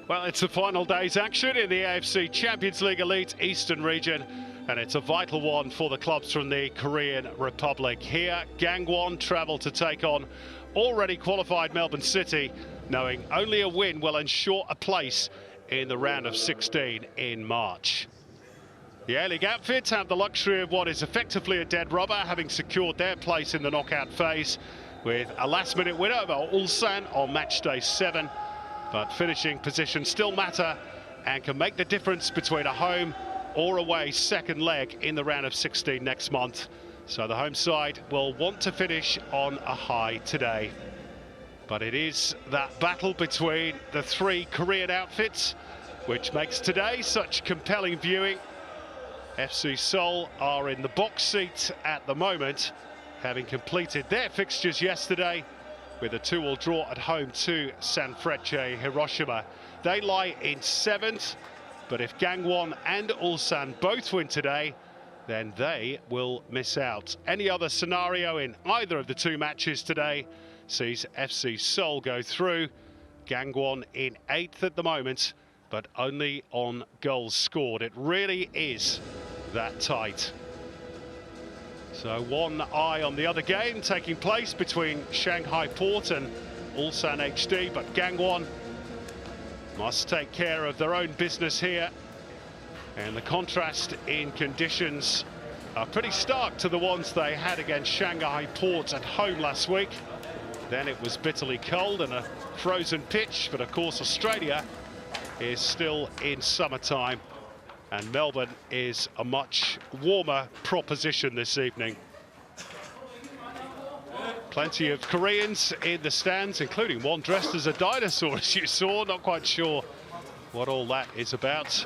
Well, it's the final day's action in the AFC Champions League Elite Eastern region, and it's a vital one for the clubs from the Korean Republic. Here, Gangwon travel to take on already qualified Melbourne City, knowing only a win will ensure a place in the round of 16 in March. The A-League outfits have the luxury of what is effectively a dead rubber, having secured their place in the knockout phase with a last-minute win over Ulsan on matchday 7. But finishing positions still matter and can make the difference between a home or away second leg in the round of 16 next month. So the home side will want to finish on a high today. But it is that battle between the three Korean outfits which makes today such compelling viewing. FC Seoul are in the box seat at the moment, having completed their fixtures yesterday with a 2-2 draw at home to Sanfrecce Hiroshima. They lie in 7th, but if Gangwon and Ulsan both win today, then they will miss out. Any other scenario in either of the two matches today sees FC Seoul go through. Gangwon in 8th at the moment, but only on goals scored. It really is that tight. So one eye on the other game taking place between Shanghai Port and Ulsan HD, but Gangwon must take care of their own business here. And the contrast in conditions are pretty stark to the ones they had against Shanghai Port at home last week. Then it was bitterly cold and a frozen pitch, but of course Australia is still in summertime. And Melbourne is a much warmer proposition this evening. Plenty of Koreans in the stands, including one dressed as a dinosaur, as you saw. Not quite sure what all that is about,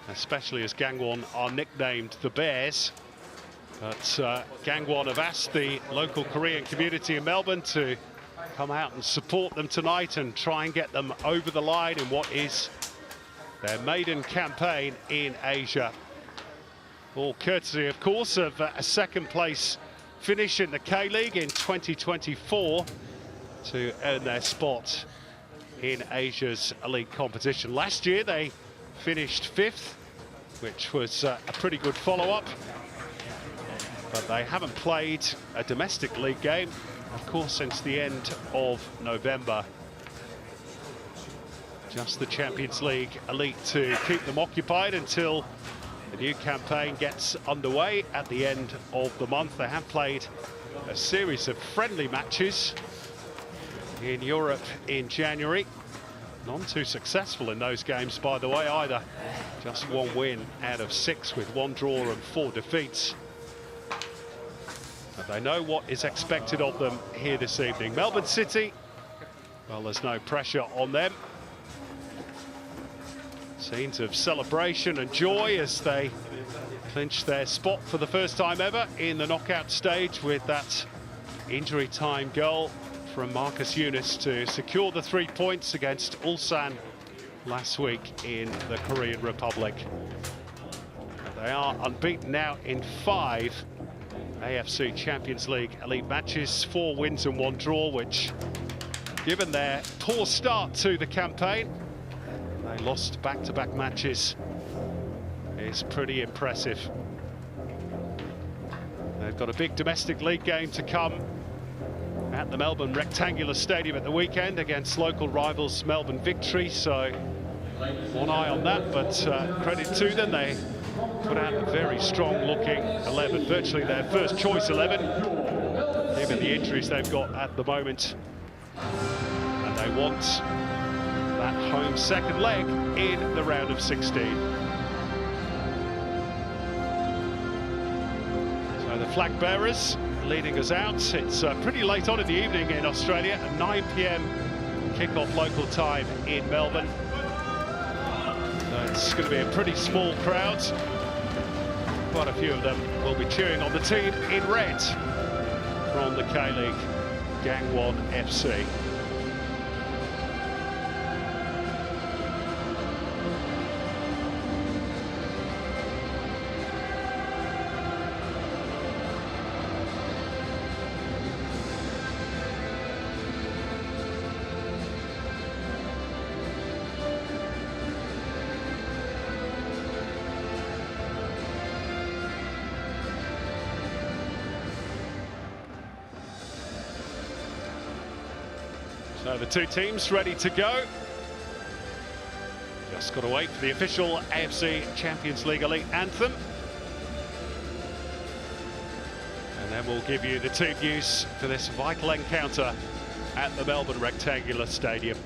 especially as Gangwon are nicknamed the Bears. But Gangwon have asked the local Korean community in Melbourne to come out and support them tonight and try and get them over the line in what is their maiden campaign in Asia. All courtesy, of course, of a second-place finish in the K-League in 2024 to earn their spot in Asia's elite competition. Last year, they finished 5th, which was a pretty good follow-up. But they haven't played a domestic league game, of course, since the end of November. Just the Champions League Elite to keep them occupied until the new campaign gets underway at the end of the month. They have played a series of friendly matches in Europe in January. None too successful in those games, by the way, either. Just one win out of 6 with 1 draw and 4 defeats. But they know what is expected of them here this evening. Melbourne City, well, there's no pressure on them. Scenes of celebration and joy as they clinch their spot for the first time ever in the knockout stage with that injury time goal from Marcus Yunus to secure the 3 points against Ulsan last week in the Korean Republic. They are unbeaten now in 5 AFC Champions League Elite matches, 4 wins and 1 draw, which, given their poor start to the campaign, they lost back-to-back matches, is pretty impressive. They've got a big domestic league game to come at the Melbourne Rectangular Stadium at the weekend against local rivals Melbourne Victory, so one eye on that, but credit to them, they put out a very strong-looking 11, virtually their first choice 11, given the injuries they've got at the moment. And they want that home second leg in the round of 16. So the flag bearers leading us out. It's pretty late on in the evening in Australia, at 9 p.m. kick-off local time in Melbourne. So it's going to be a pretty small crowd. Quite a few of them will be cheering on the team in red from the K-League, Gangwon FC. So the two teams ready to go. Just got to wait for the official AFC Champions League Elite anthem. And then we'll give you the team news for this vital encounter at the Melbourne Rectangular Stadium.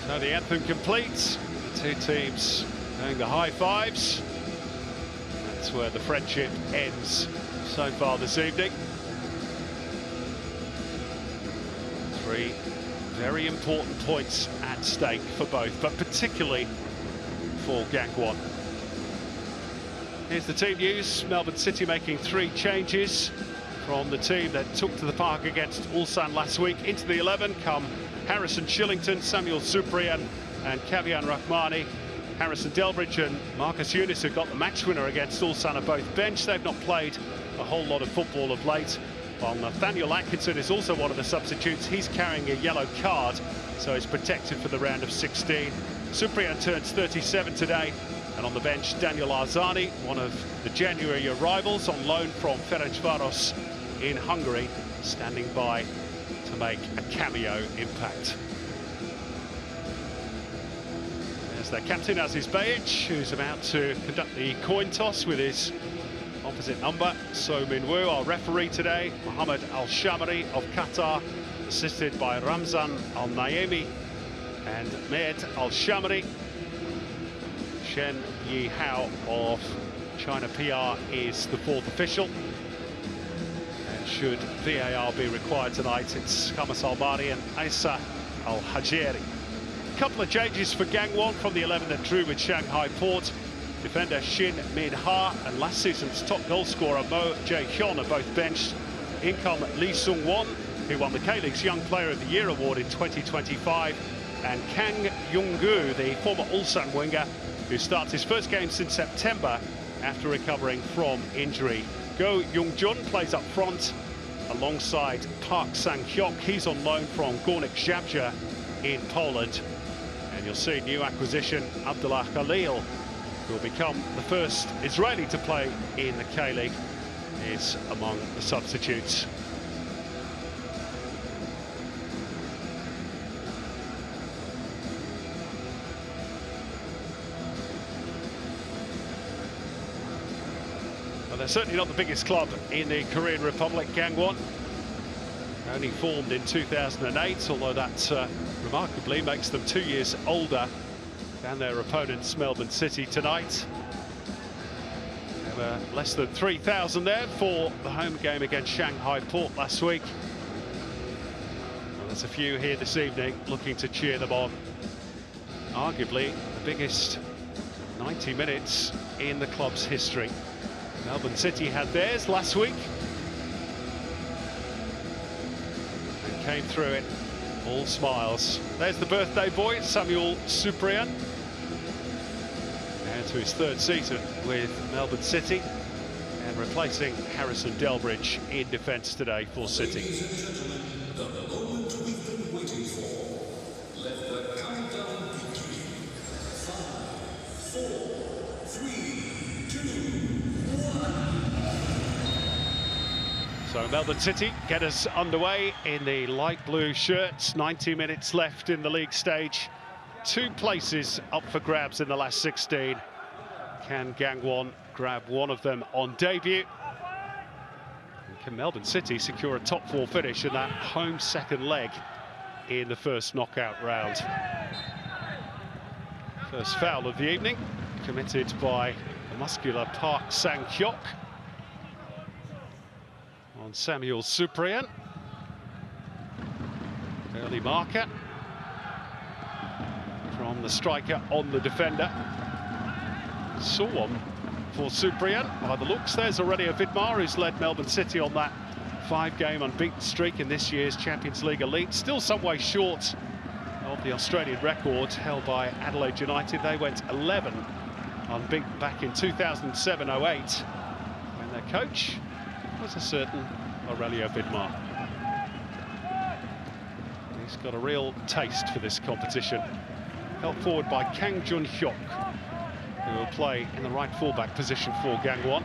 So the anthem completes, the two teams doing the high fives. That's where the friendship ends so far this evening. Three very important points at stake for both, but particularly for Gangwon. Here's the team news. Melbourne City making 3 changes from the team that took to the park against Ulsan last week. Into the 11 come Harrison Shillington, Samuel Supriyan and Kavian Rahmani. Harrison Delbridge and Marcus Younis, who got the match winner against Ulsan, are both benched. They've not played a whole lot of football of late. While Nathaniel Atkinson is also one of the substitutes. He's carrying a yellow card, so he's protected for the round of 16. Supriyan turns 37 today. And on the bench, Daniel Arzani, one of the January arrivals on loan from Ferencvaros in Hungary, standing by to make a cameo impact. There's their captain, Aziz Behic, who's about to conduct the coin toss with his opposite number, So Min-woo. Our referee today, Mohammed Al-Shamari of Qatar, assisted by Ramzan Al-Naemi and Mehd Al-Shamari. Shen Yi-hao of China PR is the 4th official. And should VAR be required tonight, it's Khamis Al-Bari and Aisa Al-Hajeri. A couple of changes for Gangwon from the 11 that drew with Shanghai Port. Defender Shin Min-ha and last season's top goal scorer Mo Jae-hyun are both benched. In come Lee Sung-won, who won the K-League's Young Player of the Year award in 2025, and Kang Young-gu, the former Ulsan winger, who starts his first game since September after recovering from injury. Go Young-jun plays up front alongside Park Sang-hyuk. He's on loan from Górnik Zabrze in Poland. And you'll see new acquisition Abdullah Khalil, who will become the first Israeli to play in the K-League, is among the substitutes. Well, they're certainly not the biggest club in the Korean Republic, Gangwon. Only formed in 2008, although that remarkably makes them 2 years older than their opponents, Melbourne City, tonight. There were less than 3,000 there for the home game against Shanghai Port last week. Well, there's a few here this evening looking to cheer them on. Arguably the biggest 90 minutes in the club's history. Melbourne City had theirs last week and came through it all smiles. There's the birthday boy, Samuel Supriyan, and to his 3rd season with Melbourne City, and replacing Harrison Delbridge in defence today for City. Ladies and gentlemen, the moment we've been waiting for. Let the countdown begin. 5, 4, 3, 2, 1. So Melbourne City get us underway in the light blue shirts. 90 minutes left in the league stage. 2 places up for grabs in the last 16. Can Gangwon grab one of them on debut? And can Melbourne City secure a top 4 finish in that home second leg in the first knockout round? First foul of the evening, committed by the muscular Park Sang-hyuk on Samuel Supriyan. Early marker. from the striker on the defender. Saw one for Cyprian. By the looks, there's Aurelio Vidmar, who's led Melbourne City on that 5-game unbeaten streak in this year's Champions League Elite. Still some way short of the Australian record held by Adelaide United. They went 11 unbeaten back in 2007-08 when their coach was a certain Aurelio Vidmar. He's got a real taste for this competition. Helped forward by Kang Jun-hyuk, who will play in the right fullback position for Gangwon,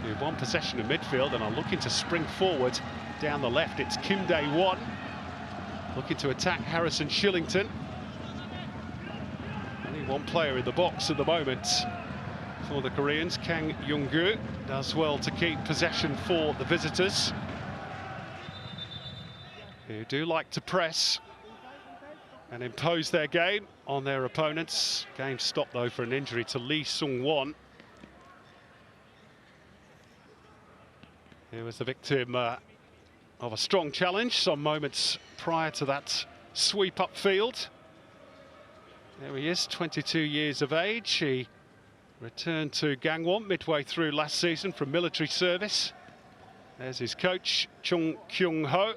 who have one possession in midfield and are looking to spring forward down the left. It's Kim Dae-won looking to attack Harrison Shillington. Only one player in the box at the moment for the Koreans. Kang Young-gu does well to keep possession for the visitors, who do like to press and impose their game on their opponents. Game stopped though for an injury to Lee Sung-won. He was the victim of a strong challenge some moments prior to that sweep upfield. There he is, 22 years of age. He returned to Gangwon midway through last season from military service. There's his coach, Chung Kyung-ho,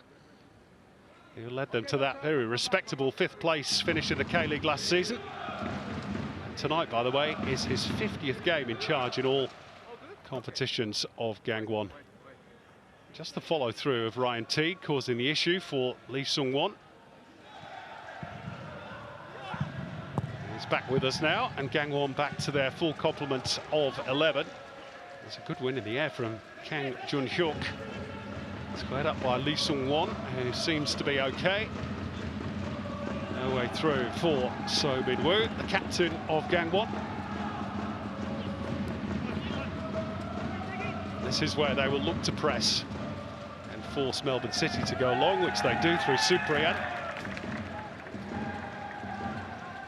who led them to that very respectable 5th place finish in the K-League last season. And tonight, by the way, is his 50th game in charge in all competitions of Gangwon. Just the follow-through of Ryan Teague causing the issue for Lee Sung-won. He's back with us now, and Gangwon back to their full complement of 11. It's a good win in the air from Kang Jun-hyuk. Squared up by Lee Sung-won, who seems to be okay. No way through for So Min-woo, the captain of Gangwon. This is where they will look to press and force Melbourne City to go long, which they do through Cyprian.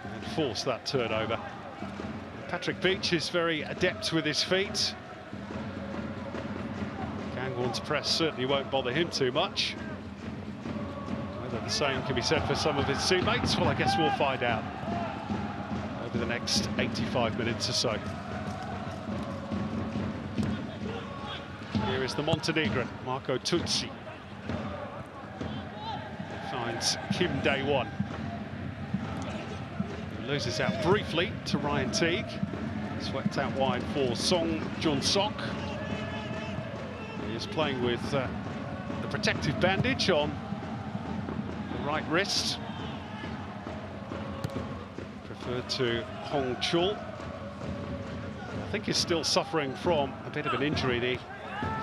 And force that turnover. Patrick Beach is very adept with his feet. Gangwon's press certainly won't bother him too much. Whether the same can be said for some of his teammates, well, I guess we'll find out over the next 85 minutes or so. Here is the Montenegrin, Marco Tutsi. He finds Kim Dae-won. He loses out briefly to Ryan Teague. Swept out wide for Song Jun-sok. He is playing with the protective bandage on the right wrist. Preferred to Hong Chul. I think he's still suffering from a bit of an injury. The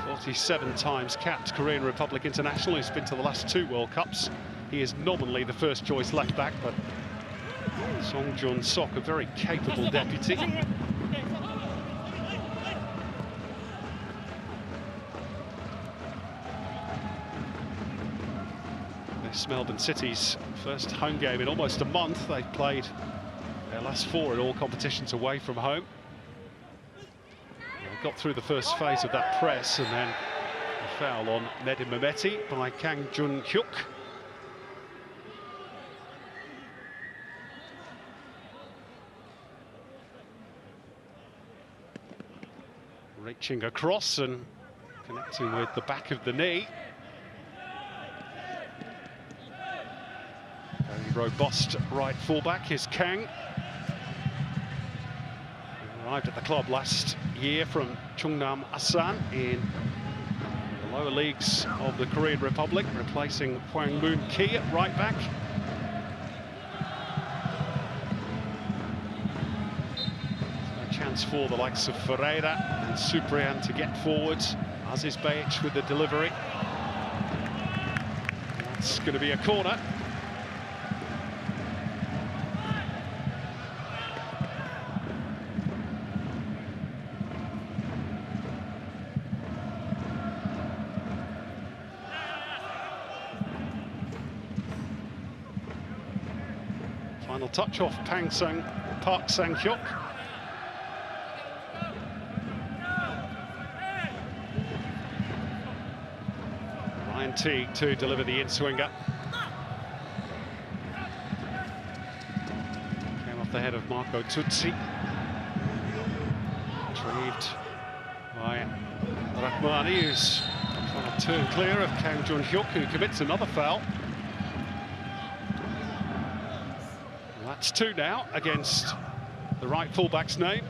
47 times capped Korean Republic international who's been to the last 2 World Cups. He is nominally the first choice left back, but Song Jun-sok, a very capable deputy. This Melbourne City's first home game in almost a month. They've played their last 4 in all competitions away from home. They got through the first phase of that press, and then a foul on Nedim Mehmeti by Kang Jun-hyuk. Reaching across and connecting with the back of the knee. Very robust right fullback is Kang. He arrived at the club last year from Chungnam Asan in the lower leagues of the Korean Republic, replacing Hwang Moon Ki at right back. A chance for the likes of Ferreira and Cyprian to get forward. Aziz Beich with the delivery. That's going to be a corner. Final touch off Park Sang-hyuk. Ryan Teague to deliver the in-swinger. Came off off the head of Marco Tutsi. Retrieved by Rahmani, who's trying to turn clear of Kang Jun-hyuk, who commits another foul. Well, that's 2 now against the right fullback's name.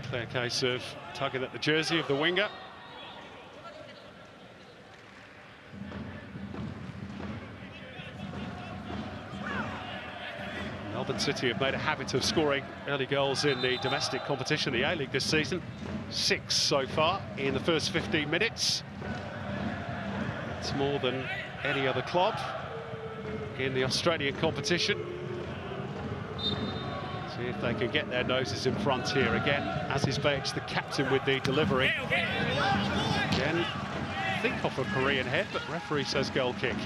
Clear case of tugging at the jersey of the winger. Melbourne City have made a habit of scoring early goals in the domestic competition, the A-League this season. 6 so far in the first 15 minutes. It's more than any other club in the Australian competition. See if they can get their noses in front here again. Aziz Bates, the captain, with the delivery. Again, I think off a Korean head, but referee says goal kick.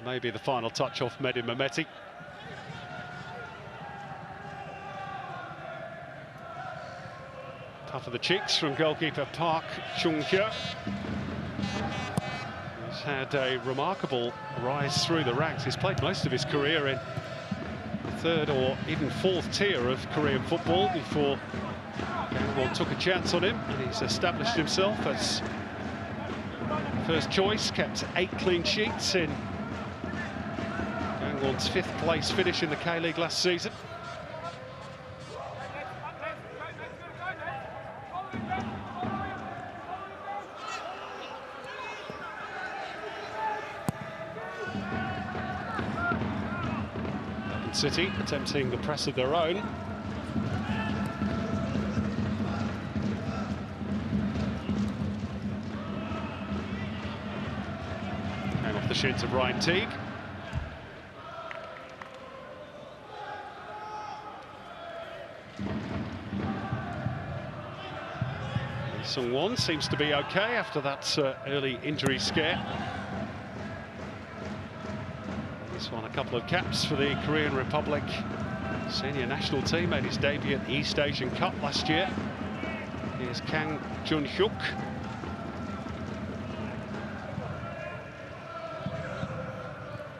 Maybe the final touch off Mehdi Mehmeti. Tough of the cheeks from goalkeeper Park Chung-hyo. He's had a remarkable rise through the ranks. He's played most of his career in the 3rd or even 4th tier of Korean football before Gangwon took a chance on him, and he's established himself as first choice, kept 8 clean sheets in Gangwon's 5th place finish in the K-League last season. Melbourne City attempting the press of their own. And off the shins of Ryan Teague. Sung-won seems to be okay after that early injury scare. He's won a couple of caps for the Korean Republic senior national team, made his debut at the East Asian Cup last year. Here's Kang Jun-hyuk.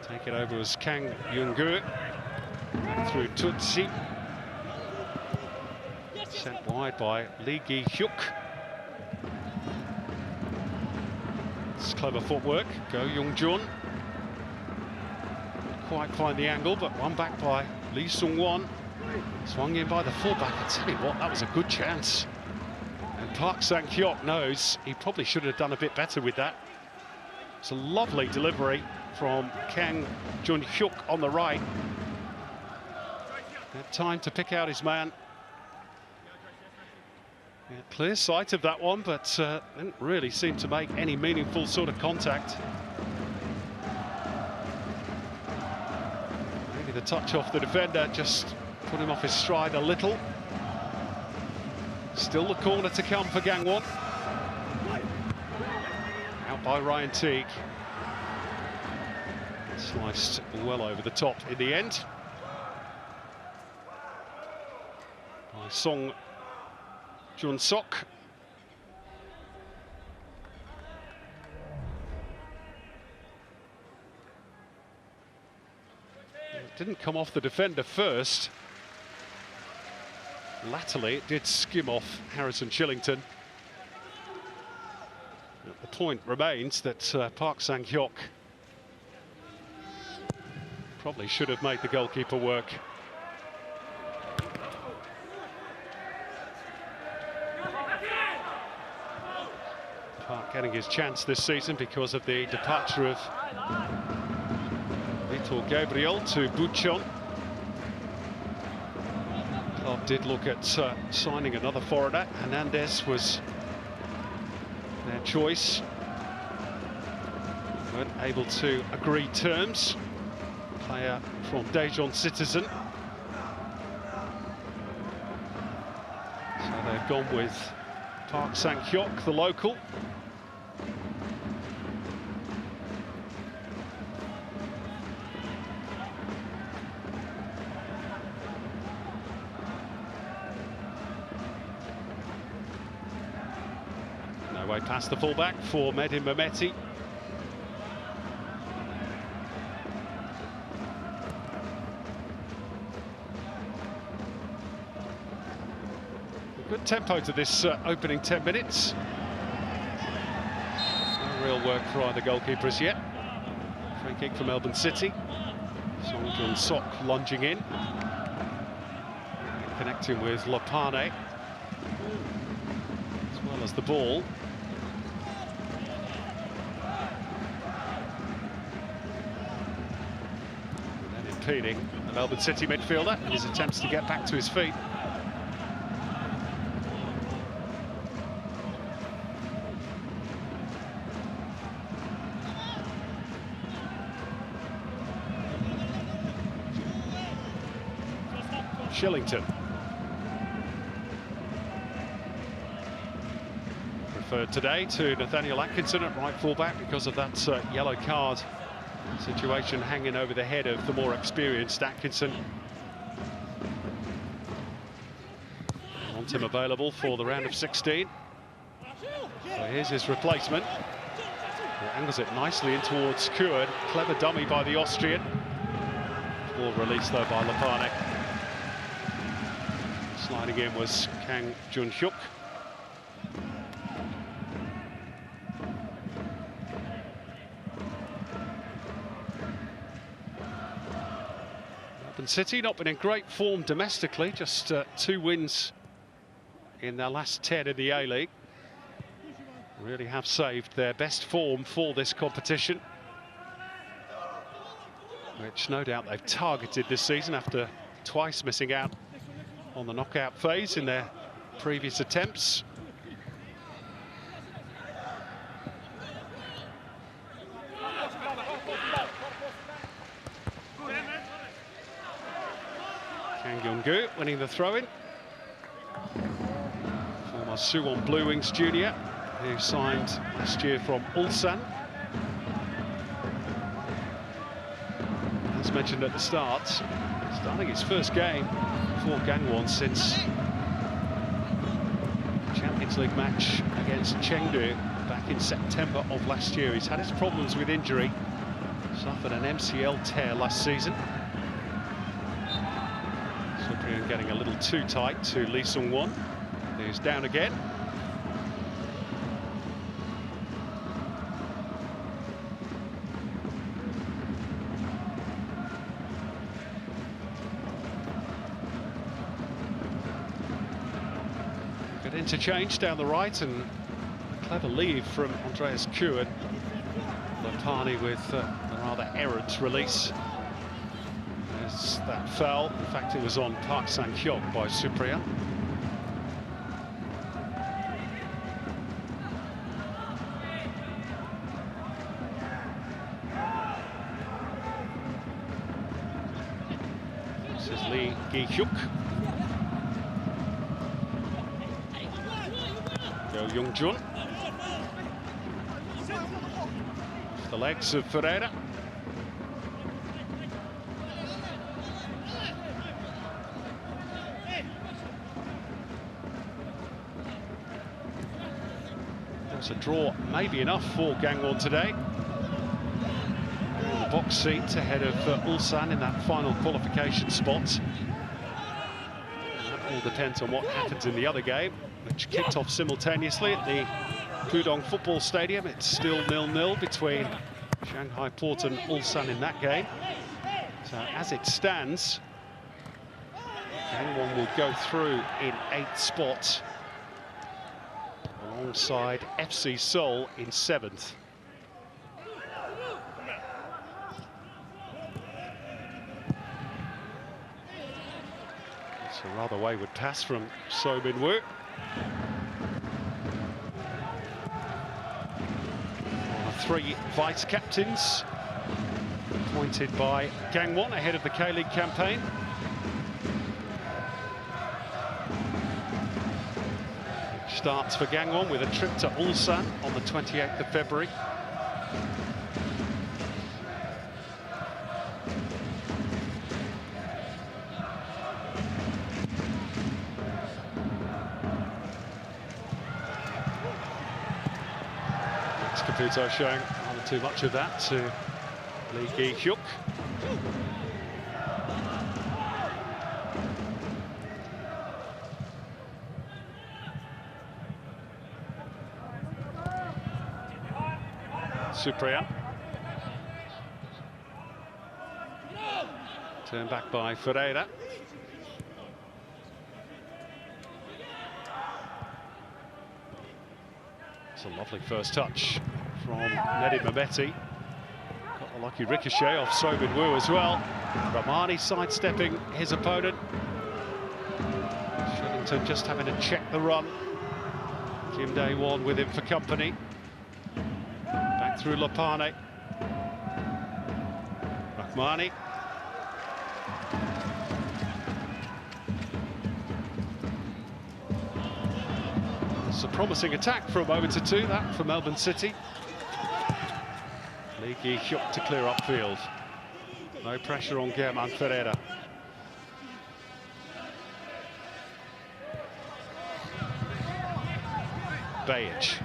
Take it over as Kang Young-gu through Tutsi. Sent wide by Lee Gi-hyuk. It's clever footwork. Go Young-jun. Quite find the angle, but one back by Lee Sung-won. Swung in by the fullback. I tell you what, that was a good chance. And Park Sang-hyuk knows he probably should have done a bit better with that. It's a lovely delivery from Kang Jun-hyuk on the right. Had time to pick out his man. Yeah, clear sight of that one, but didn't really seem to make any meaningful sort of contact. Maybe the touch off the defender just put him off his stride a little. Still the corner to come for Gangwon. Out by Ryan Teague. Sliced well over the top in the end. By Song Jun-sok. It didn't come off the defender first. Latterly, it did skim off Harrison Chillington. The point remains that Park Sang-hyuk probably should have made the goalkeeper work. Park getting his chance this season because of the departure of Vitor Gabriel to Bucheon. Club did look at signing another foreigner. Hernandez was their choice. Weren't able to agree terms. Player from Daejeon Citizen. So they've gone with Park Sang-hyuk, the local. No way past the fullback for Medin Mehmeti. Good tempo to this opening 10 minutes. No real work for either goalkeepers yet. Free kick for Melbourne City. Song Jun Sok lunging in. Connecting with Lopane. As well as the ball. And then impeding the Melbourne City midfielder in his attempts to get back to his feet. Shillington. Referred today to Nathaniel Atkinson at right fullback because of that yellow card situation hanging over the head of the more experienced Atkinson. Want him available for the round of 16. So here's his replacement. He angles it nicely in towards Kuhn. Clever dummy by the Austrian. Ball released though by Lopane. Sliding in was Kang Jun-hyuk. Melbourne City not been in great form domestically, just 2 wins in their last 10 in the A-League. Really have saved their best form for this competition, which no doubt they've targeted this season after twice missing out on the knockout phase in their previous attempts. Kang Young-gu winning the throw-in. Former Suwon Blue Wings junior, who signed last year from Ulsan. As mentioned at the start, starting his first game for Gangwon since Champions League match against Chengdu back in September of last year. He's had his problems with injury, suffered an MCL tear last season. Cyprian getting a little too tight to Lee Sung-won, who's down again. Interchange down the right, and a clever lead from Andreas Kuhn. Lopane with a rather errant release. There's that foul. In fact, it was on Park Sang-hyuk by Cyprian. This is Lee Gi-hyuk. Young-jun. The legs of Ferreira. There's a draw, maybe enough for Gangwon today. They're in the box seat ahead of Ulsan in that final qualification spot. And that all depends on what happens in the other game, which kicked off simultaneously at the Pudong Football Stadium. It's still 0-0 between Shanghai Port and Ulsan in that game. So as it stands, Gangwon will go through in 8th spot, alongside FC Seoul in 7th. It's a rather wayward pass from So Min-woo. Three vice-captains appointed by Gangwon ahead of the K-League campaign. Which starts for Gangwon with a trip to Ulsan on the 28th of February. Caputo showing rather too much of that to Lee Gi-hyuk. Supriya. Turned back by Ferreira. It's a lovely first touch from Nedi Mehmeti. Got a lucky ricochet off Sobin Wu as well. Ramani sidestepping his opponent. Shillington just having to check the run. Kim Dae-won with him for company. Back through Lopane. Rahmani. It's a promising attack for a moment or two, that for Melbourne City. Lee Gi-hyuk to clear upfield. No pressure on Germán Ferreira. Bajic.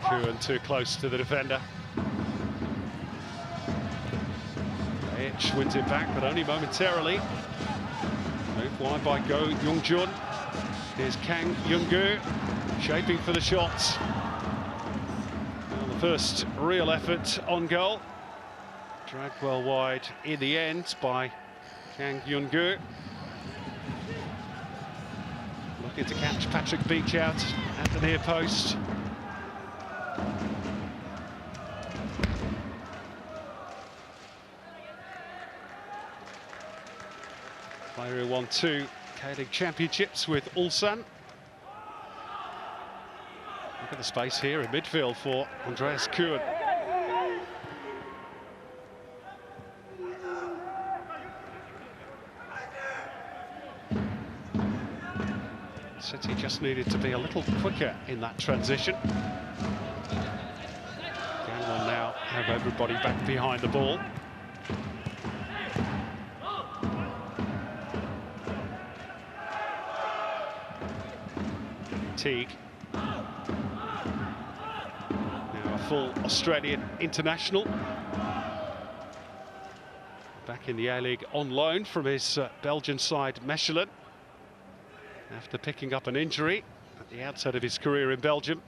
Kuhn too close to the defender. Bajic wins it back, but only momentarily. Moved wide by Go Young-jun. Here's Kang Young-gu shaping for the shots. Well, the first real effort on goal. Dragged well wide in the end by Kang Young-gu. Looking to catch Patrick Beach out at the near post. Player who won 2 K-League championships with Ulsan. Look at the space here in midfield for Andreas Kuhn. City just needed to be a little quicker in that transition. Gangwon now have everybody back behind the ball. Teague. Now a full Australian international. Back in the A-League on loan from his Belgian side, Mechelen. After picking up an injury at the outset of his career in Belgium.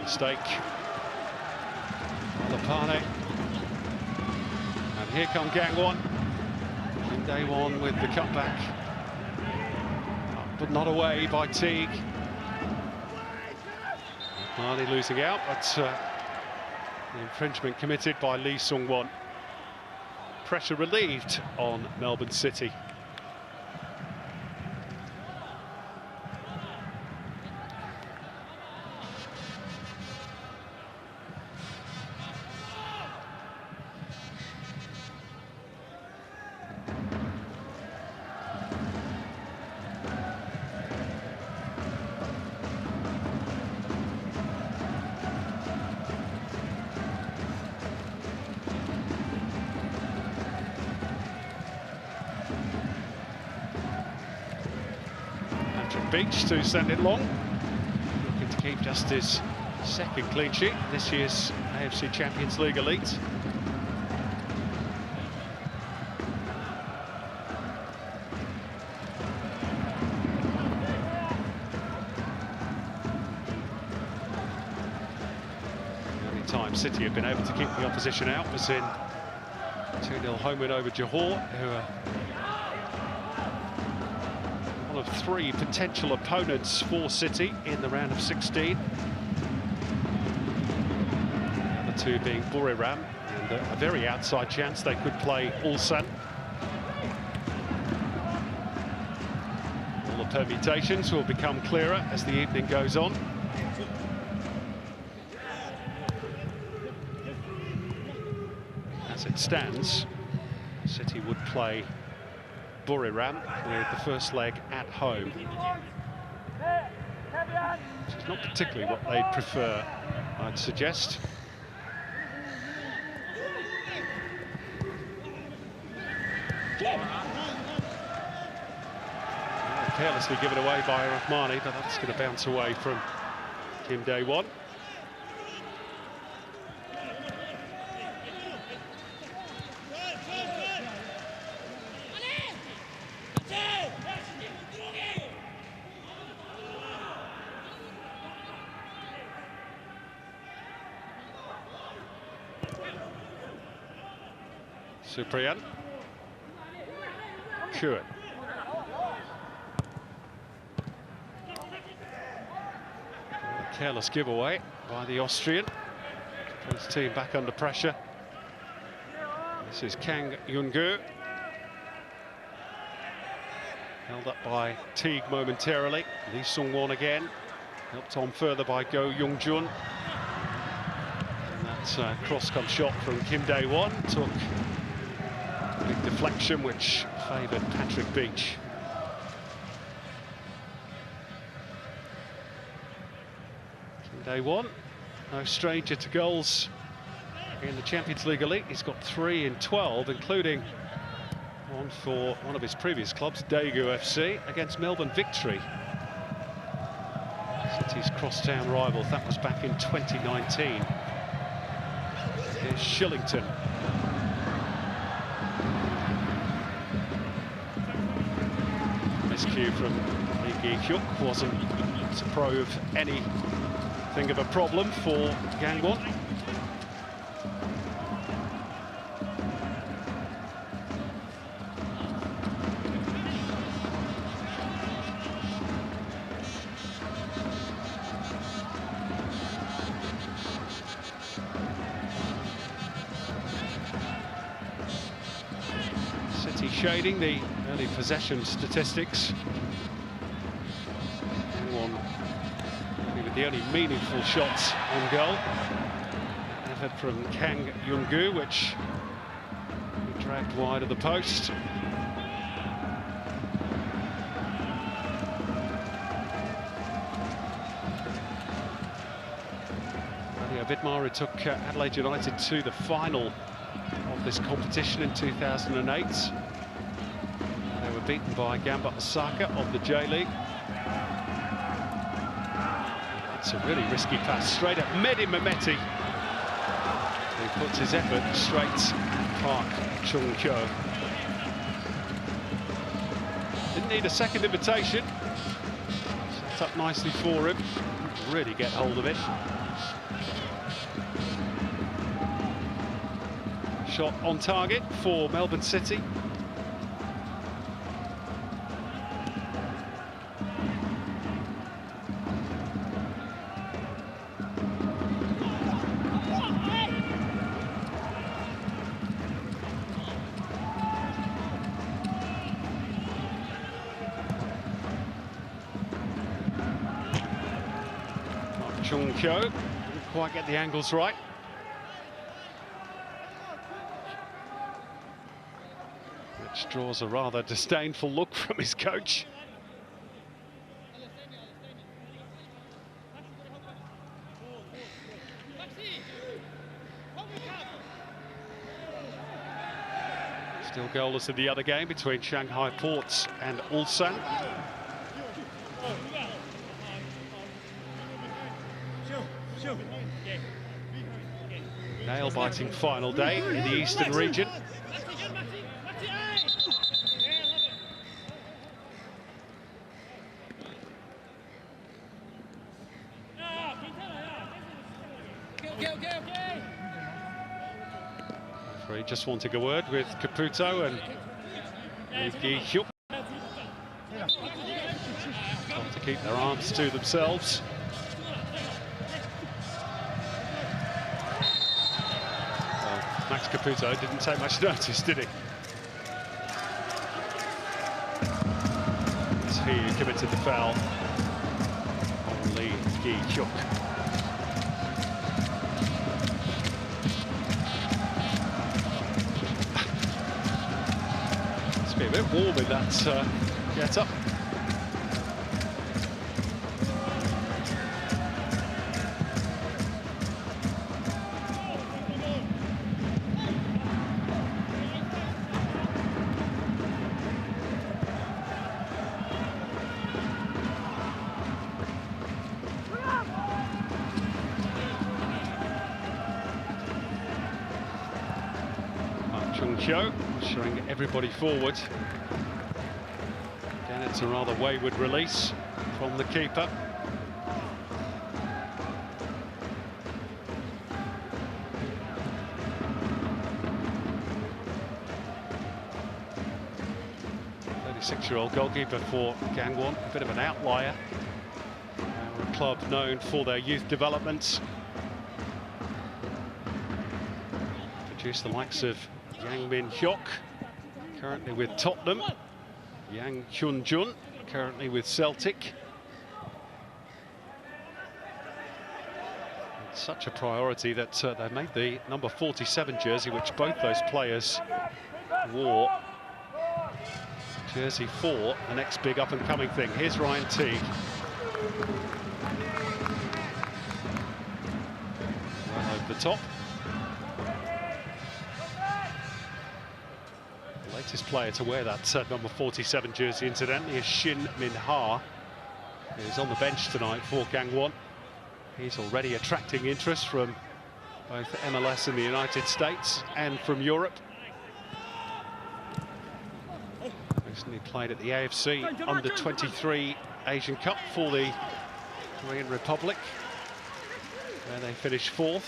Mistake. Lopane. And here come Gangwon. Kim Dae-won with the cutback. But not away by Teague. Lopane losing out, but the infringement committed by Lee Sung-won. Pressure relieved on Melbourne City. Beach to send it long, looking to keep just his second clean sheet this year's AFC Champions League Elite. The only time City have been able to keep the opposition out was in 2-0 home win over Johor, who are of 3 potential opponents for City in the round of 16. The other 2 being Buriram, and a very outside chance they could play Ulsan. All the permutations will become clearer as the evening goes on. As it stands, City would play Buriram with the first leg at home, which is not particularly what they'd prefer, I'd suggest. Carelessly given away by Rahmani, but that's going to bounce away from Kim Dae-won. Supriyan. Kuhn. Careless giveaway by the Austrian. His team back under pressure. This is Kang Yun-gu. Held up by Teague momentarily. Lee Sung-won again. Helped on further by Go Young-jun. And that cross-come shot from Kim Dae-won took a big deflection which favoured Patrick Beach. Dae-won, no stranger to goals in the Champions League Elite. He's got 3 in 12, including one for one of his previous clubs, Daegu FC, against Melbourne Victory. City's crosstown rivals. That was back in 2019. Here's Shillington. Miscue from Lee Gi-hyuk wasn't to prove anything of a problem for Gangwon. City shading the early possession statistics. Gangwon with the only meaningful shots on goal. Effort from Kang Yun-gu, which he dragged wide of the post. Vidmar took Adelaide United to the final of this competition in 2008. They were beaten by Gamba Osaka of the J-League. It's a really risky pass straight at Mehdi Mehmeti. He puts his effort straight Park Chung-kyo. Didn't need a second invitation. Set up nicely for him. Really get hold of it. Shot on target for Melbourne City. Chung-kyo didn't quite get the angles right. Which draws a rather disdainful look from his coach. Still goalless in the other game between Shanghai Ports and Ulsan. Nail-biting final day in the Eastern region. Referee just wanting a word with Caputo and Gi-hyuk. Trying to keep their arms to themselves. Well, Max Caputo didn't take much notice, did he? It's he who committed the foul on Lee Gi-hyuk. Be a bit warm in that get-up. Chung Hyo showing everybody forward. Again, it's a rather wayward release from the keeper. Six-year-old goalkeeper for Gangwon, a bit of an outlier. A club known for their youth developments. Produced the likes of Yang Min-hyuk, currently with Tottenham. Yang Hyun-jun, currently with Celtic. It's such a priority that they made the number 47 jersey, which both those players wore. Jersey 4, the next big up-and-coming thing. Here's Ryan Teague. Well over the top. The latest player to wear that number 47 jersey, incidentally, is Shin Min-ha, who's on the bench tonight for Gangwon. He's already attracting interest from both MLS in the United States and from Europe. Recently played at the AFC Under-23 Asian Cup for the Korean Republic, where they finished 4th.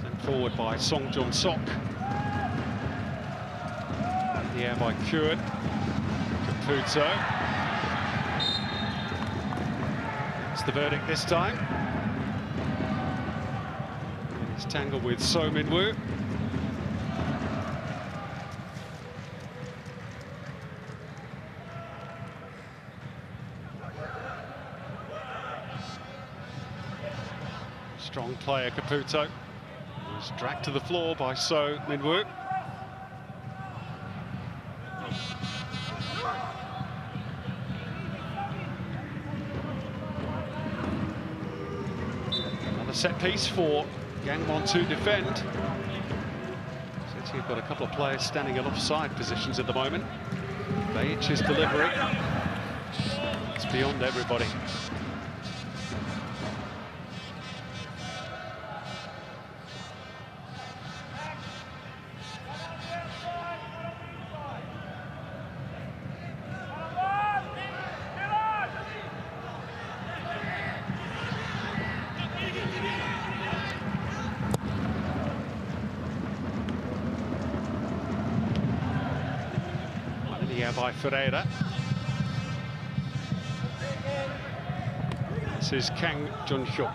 Sent forward by Song Jun-sok. Yeah, by Kuhn. Caputo. It's the verdict this time. He's tangled with So Min-woo. Strong player, Caputo. Was dragged to the floor by So Min-woo. Set piece for Gangwon to defend. Since you've got a couple of players standing in offside positions at the moment. Baich's delivery. It's beyond everybody. By Ferreira. This is Kang Jun-hyuk.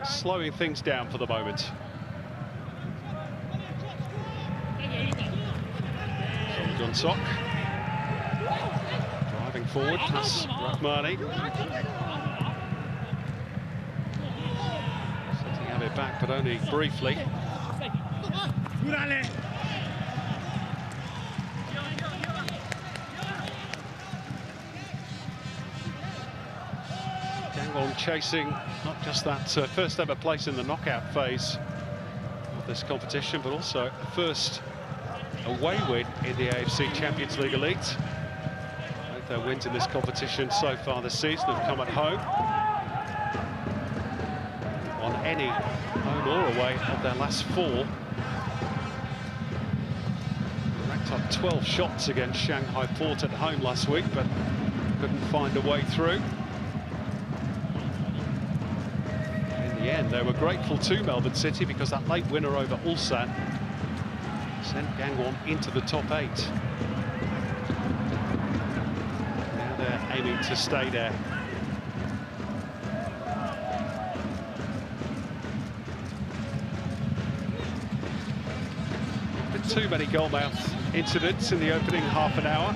Slowing things down for the moment. Song Jun-sok. Driving forward past Rahmani. Setting Abe back, but only briefly. Gangwon chasing not just that first ever place in the knockout phase of this competition, but also a first away win in the AFC Champions League Elite. Both their wins in this competition so far this season have come at home. On any home or away of their last 4. They racked up 12 shots against Shanghai Port at home last week, but couldn't find a way through. In the end, they were grateful to Melbourne City because that late winner over Ulsan sent Gangwon into the top 8. Now they're aiming to stay there. Too many goalmouth incidents in the opening half an hour.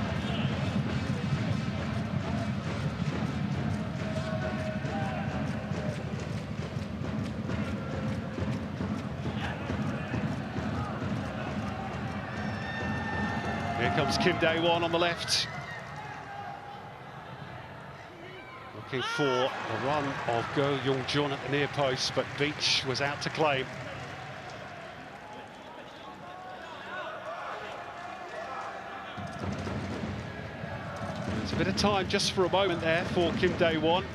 Here comes Kim Dae-won on the left. looking for the run of Go Young-jun at the near post, but Beach was out to claim. There's a bit of time just for a moment there for Kim Dae-won. He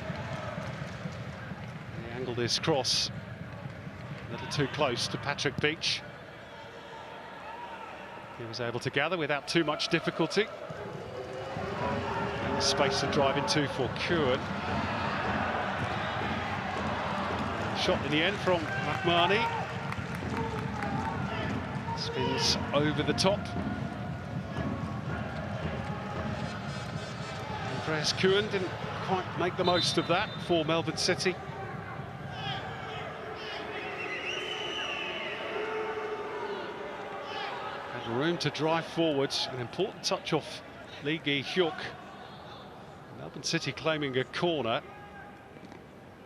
angled his cross a little too close to Patrick Beach. He was able to gather without too much difficulty. And space to drive into for Kuhn. Shot in the end from Rahmani. Spins over the top. Andreas Kuhn didn't quite make the most of that for Melbourne City. Room to drive forwards, an important touch off Lee Gi-hyuk. Melbourne City claiming a corner,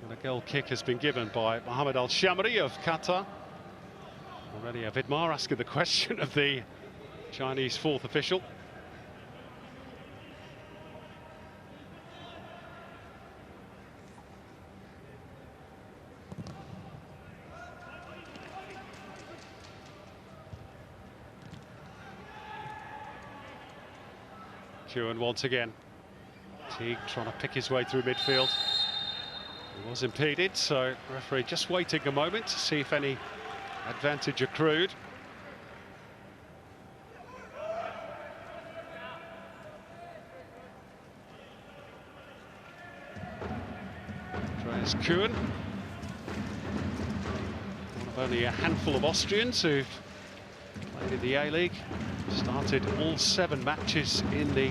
and a goal kick has been given by Mohamed Al Shamri of Qatar. Already Vidmar asking the question of the Chinese fourth official. Kuhn once again. Teague trying to pick his way through midfield. He was impeded, so the referee just waiting a moment to see if any advantage accrued. Andreas Kuhn, one of only a handful of Austrians who've played in the A-League. Started all 7 matches in the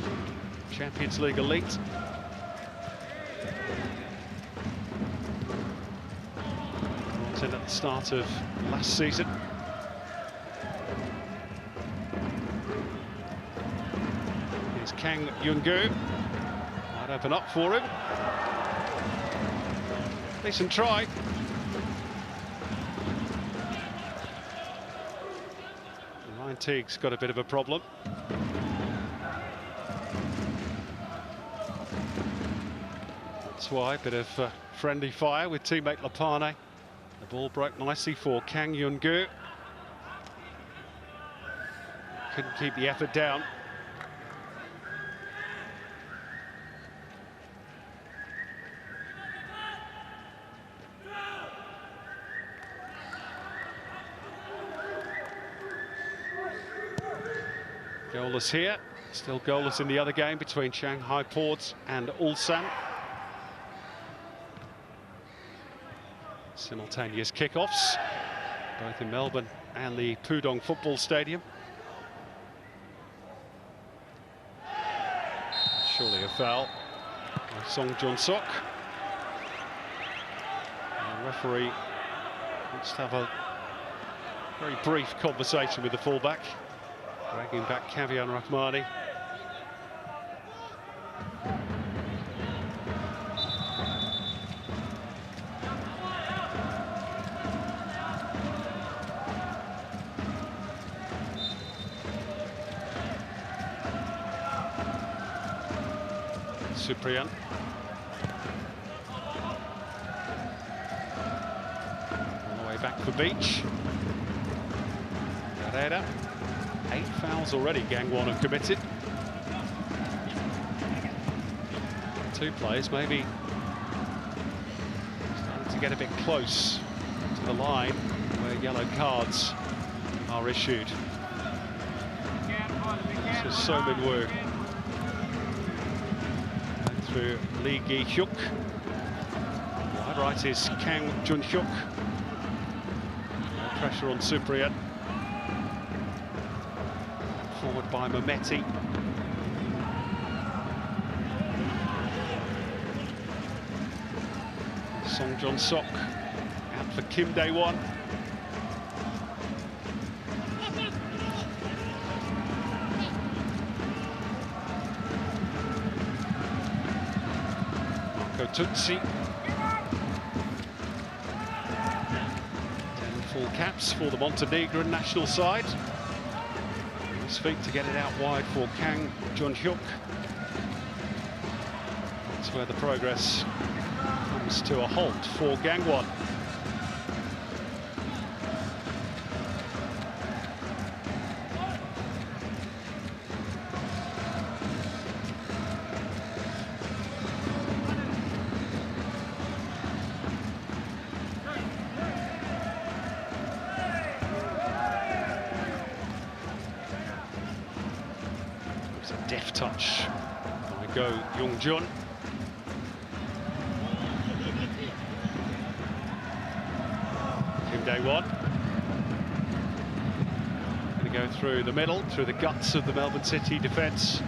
Champions League Elite. Brought in at the start of last season. Here's Kang Yun-gu. Might open up for him. Decent try. Teague's got a bit of a problem. That's why, a bit of friendly fire with teammate Lapane. The ball broke nicely for Kang Yun-gu. Couldn't keep the effort down. Goalless here, still goalless in the other game between Shanghai Ports and Ulsan. Simultaneous kickoffs, both in Melbourne and the Pudong Football Stadium. Surely a foul by Song Jun-sok. The referee wants to have a very brief conversation with the fullback. Dragging back Kavian Rahmani. Cyprian. All the way back for Beach. Carrera. 8 fouls already Gangwon have committed. 2 players maybe starting to get a bit close to the line where yellow cards are issued. This is So Min-woo. Through Lee Gi-hyuk. Wide right is Kang Jun-hyuk. No pressure on Cyprian. Forward by Mehmeti. Song Jun-sok out for Kim Dae-won. Marco Tutsi. 10 full caps for the Montenegrin national side. His feet to get it out wide for Kang Jun-hyuk. That's where the progress comes to a halt for Gangwon. It's a deft touch by Go Young-jun. Gangwon going to go through the middle, through the guts of the Melbourne City defence.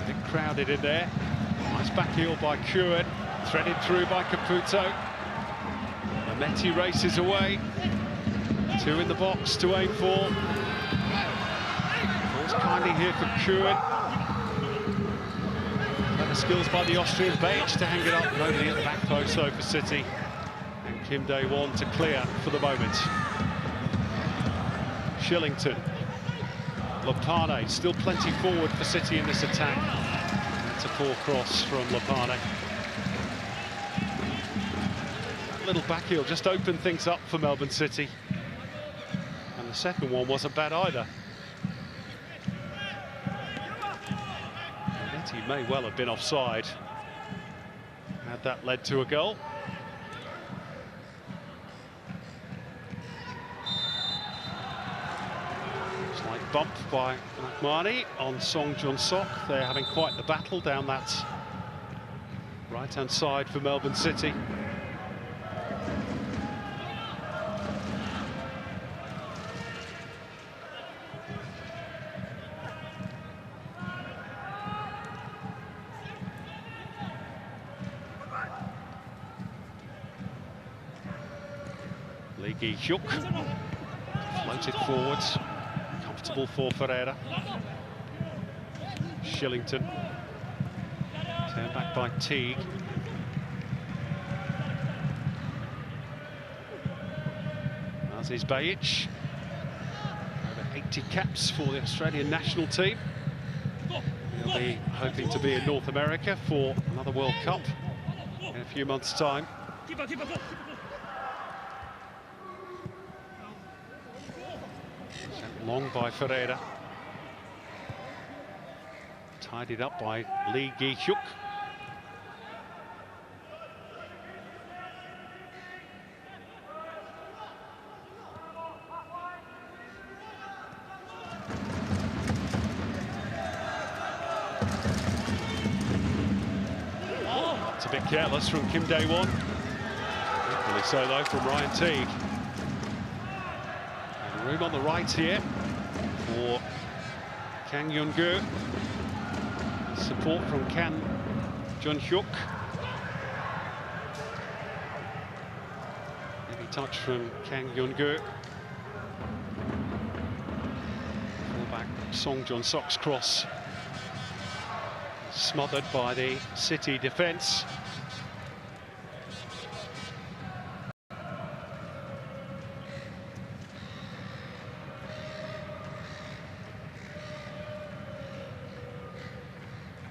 A bit crowded in there. Nice back heel by Gangwon, threaded through by Caputo. Mehmeti races away. Two in the box to aim for. Falls kindly here for Gangwon. Clever skills by the Austrian. Beich to hang it up. Nobody at the back post though for City. Kim Dae-won to clear for the moment. Shillington. Lopane, still plenty forward for City in this attack. That's a poor cross from Lopane. That little back heel just opened things up for Melbourne City. And the second one wasn't bad either. Mehmeti may well have been offside had that led to a goal. Bump by Rahmani on Song Jun-sok. They're having quite the battle down that right-hand side for Melbourne City. Lee Gi-hyuk floated forwards. Comfortable for Ferreira. Shillington. Turned back by Teague. Aziz Beich. Over 80 caps for the Australian national team. He'll be hoping to be in North America for another World Cup in a few months' time. Long by Ferreira. Tidied up by Lee Gi-hyuk. It's a bit careless from Kim Dae-won. Equally so though from Ryan Teague. Room on the right here for Kang Yun-gu. Support from Kan Jun-hyuk. Heavy touch from Kang Yun-gu. Fullback Song Jun-sok's cross. Smothered by the City defence.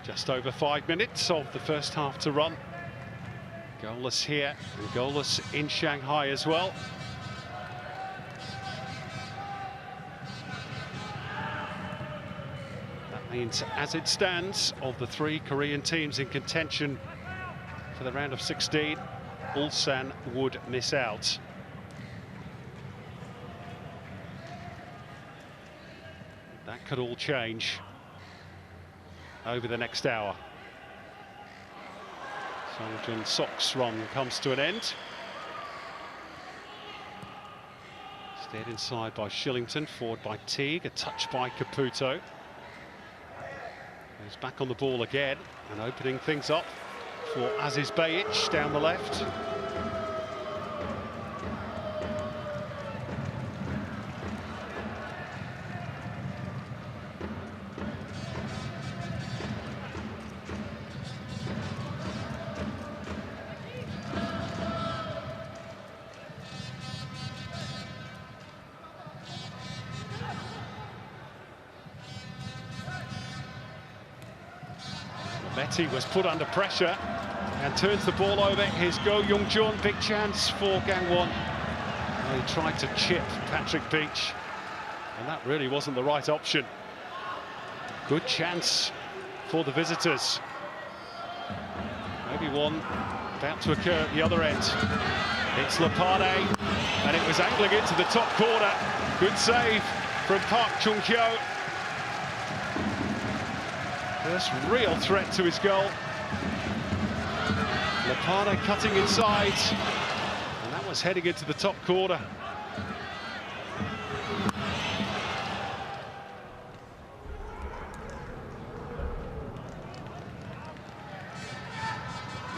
Just over 5 minutes of the first half to run. Goalless here and goalless in Shanghai as well. That means, as it stands, of the three Korean teams in contention for the round of 16, Ulsan would miss out. That could all change over the next hour. Song Jun-sok's run comes to an end. Steered inside by Shillington, forward by Teague, a touch by Caputo. He's back on the ball again and opening things up for Aziz Beich down the left. Mehmeti was put under pressure. and turns the ball over. Here's Go Young-jun, big chance for Gangwon. Well, he tried to chip Patrick Beach, and that really wasn't the right option. Good chance for the visitors. Maybe one about to occur at the other end. It's Lepane, and it was angling into the top corner. Good save from Park Chung-hyo. First real threat to his goal. Lepane cutting inside, and that was heading into the top corner.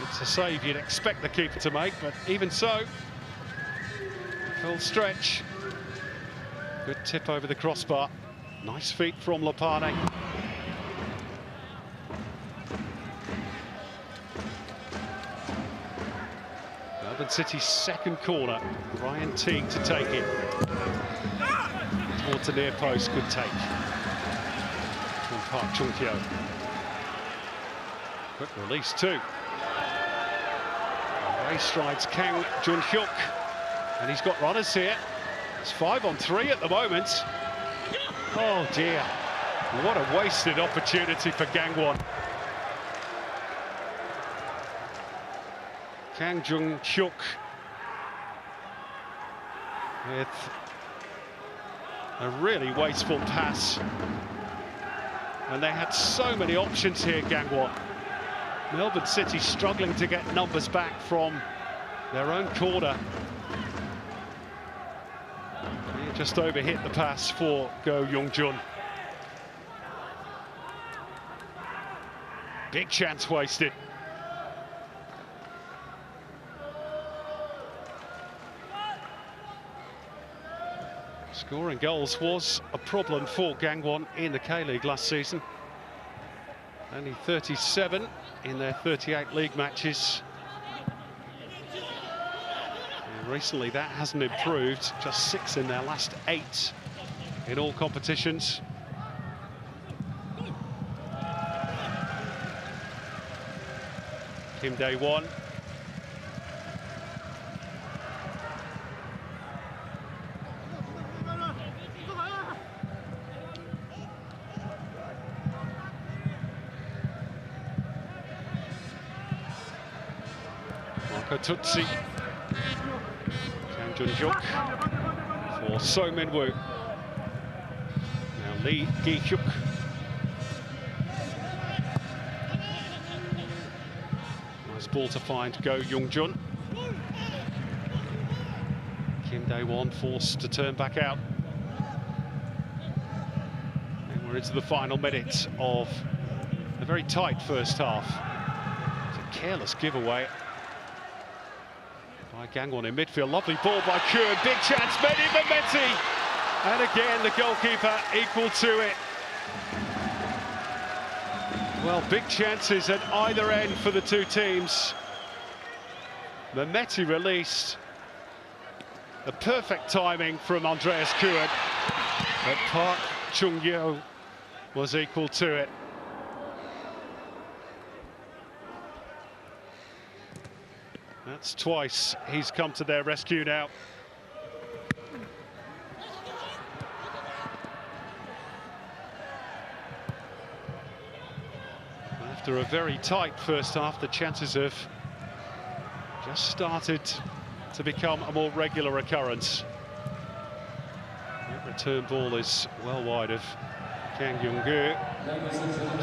It's a save you'd expect the keeper to make, but even so, full stretch. Good tip over the crossbar. Nice feet from Lepane. Melbourne City's second corner. Ryan Teague to take it. Towards the near post, good take from Park Chung-hyo. Quick release too. Away strides Kang Jun-hyuk, and he's got runners here. It's 5-on-3 at the moment. Oh dear, what a wasted opportunity for Gangwon. Kang Jun-hyuk with a really wasteful pass. And they had so many options here, Gangwon. Melbourne City struggling to get numbers back from their own corner. He just overhit the pass for Go Young-jun. Big chance wasted. Scoring goals was a problem for Gangwon in the K-League last season. Only 37 in their 38 league matches. And recently that hasn't improved, just 6 in their last 8 in all competitions. Kim Dae-won. Tutsi, Kang Jun-hyuk for So Min-woo. Now Lee Gi-hyuk. Nice ball to find Go Young-jun. Kim Dae-won forced to turn back out. And we're into the final minute of a very tight first half. It's a careless giveaway by Gangwon in midfield. Lovely ball by Kuhn. Big chance, Mehdi Mehmeti. And again, the goalkeeper equal to it. Well, big chances at either end for the two teams. Mehmeti released. The perfect timing from Andreas Kuhn. But Park Chung-hyo was equal to it. That's twice he's come to their rescue now. After a very tight first half, the chances have just started to become a more regular occurrence. That return ball is well wide of Kang Young-gu.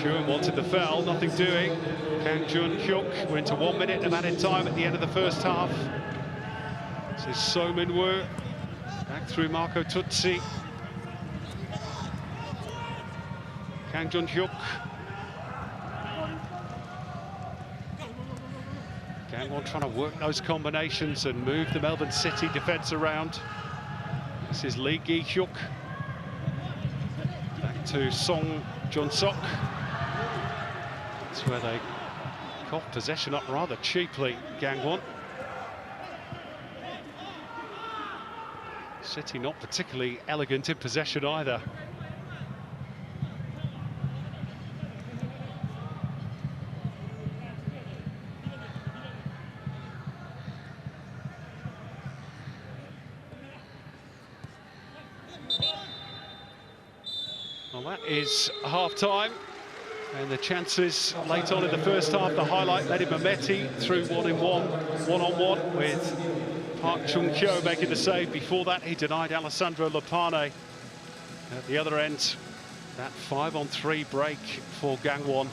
Kuhn wanted the foul, nothing doing. Kang Jun-hyuk, we're into 1 minute of added time at the end of the first half. This is So Min-woo, back through Marco Tutsi. Kang Jun-hyuk. Gangwon trying to work those combinations and move the Melbourne City defence around. This is Lee Gi-hyuk. Back to Song Jun-sok. That's where they got possession up rather cheaply, Gangwon. City not particularly elegant in possession either. Well, that is half-time, and the chances late on in the first half. The highlight, Ledi Mehmeti through one-on-one with Park Chung-kyo making the save. Before that, he denied Alessandro Lopane. At the other end, that 5-on-3 break for Gangwon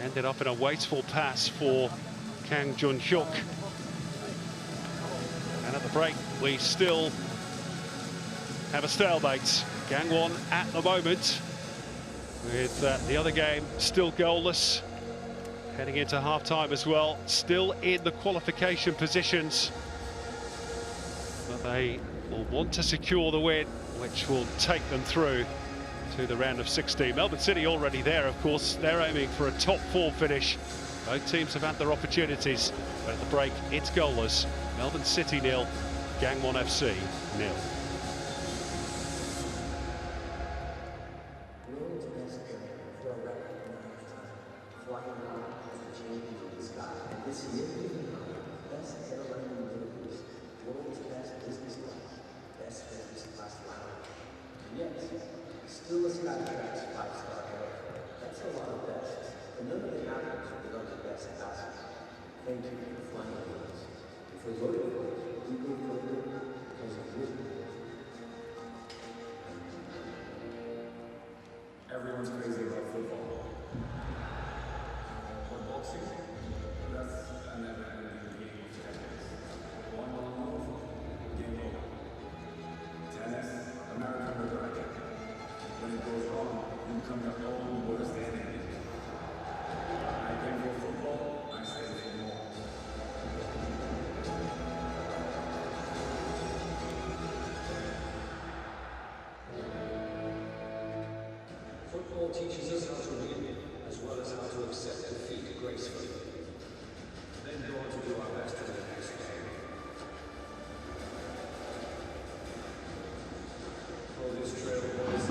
ended up in a wasteful pass for Kang Jun-hyuk. And at the break, we still have a stalemate. Gangwon at the moment, with the other game still goalless. Heading into half-time as well, still in the qualification positions. But they will want to secure the win, which will take them through to the round of 16. Melbourne City already there, of course. They're aiming for a top 4 finish. Both teams have had their opportunities, but at the break, it's goalless. Melbourne City 0, Gangwon FC 0. Still a Skytrax 5-star air. That's a lot of bests, and none of it happens without the best passengers. Thank you for flying with us. If we voted for it, we go further because of you. Everyone's crazy about football. But boxing, that's a never-ending game of tennis. One-on-one, game over. Tennis, American with a racket. When it goes wrong, you come your own worst enemy. I came for football, I stay for more. Football teaches us how to win, as well as how to accept defeat gracefully. Then go on to do our best in the next game. For this trail, boys.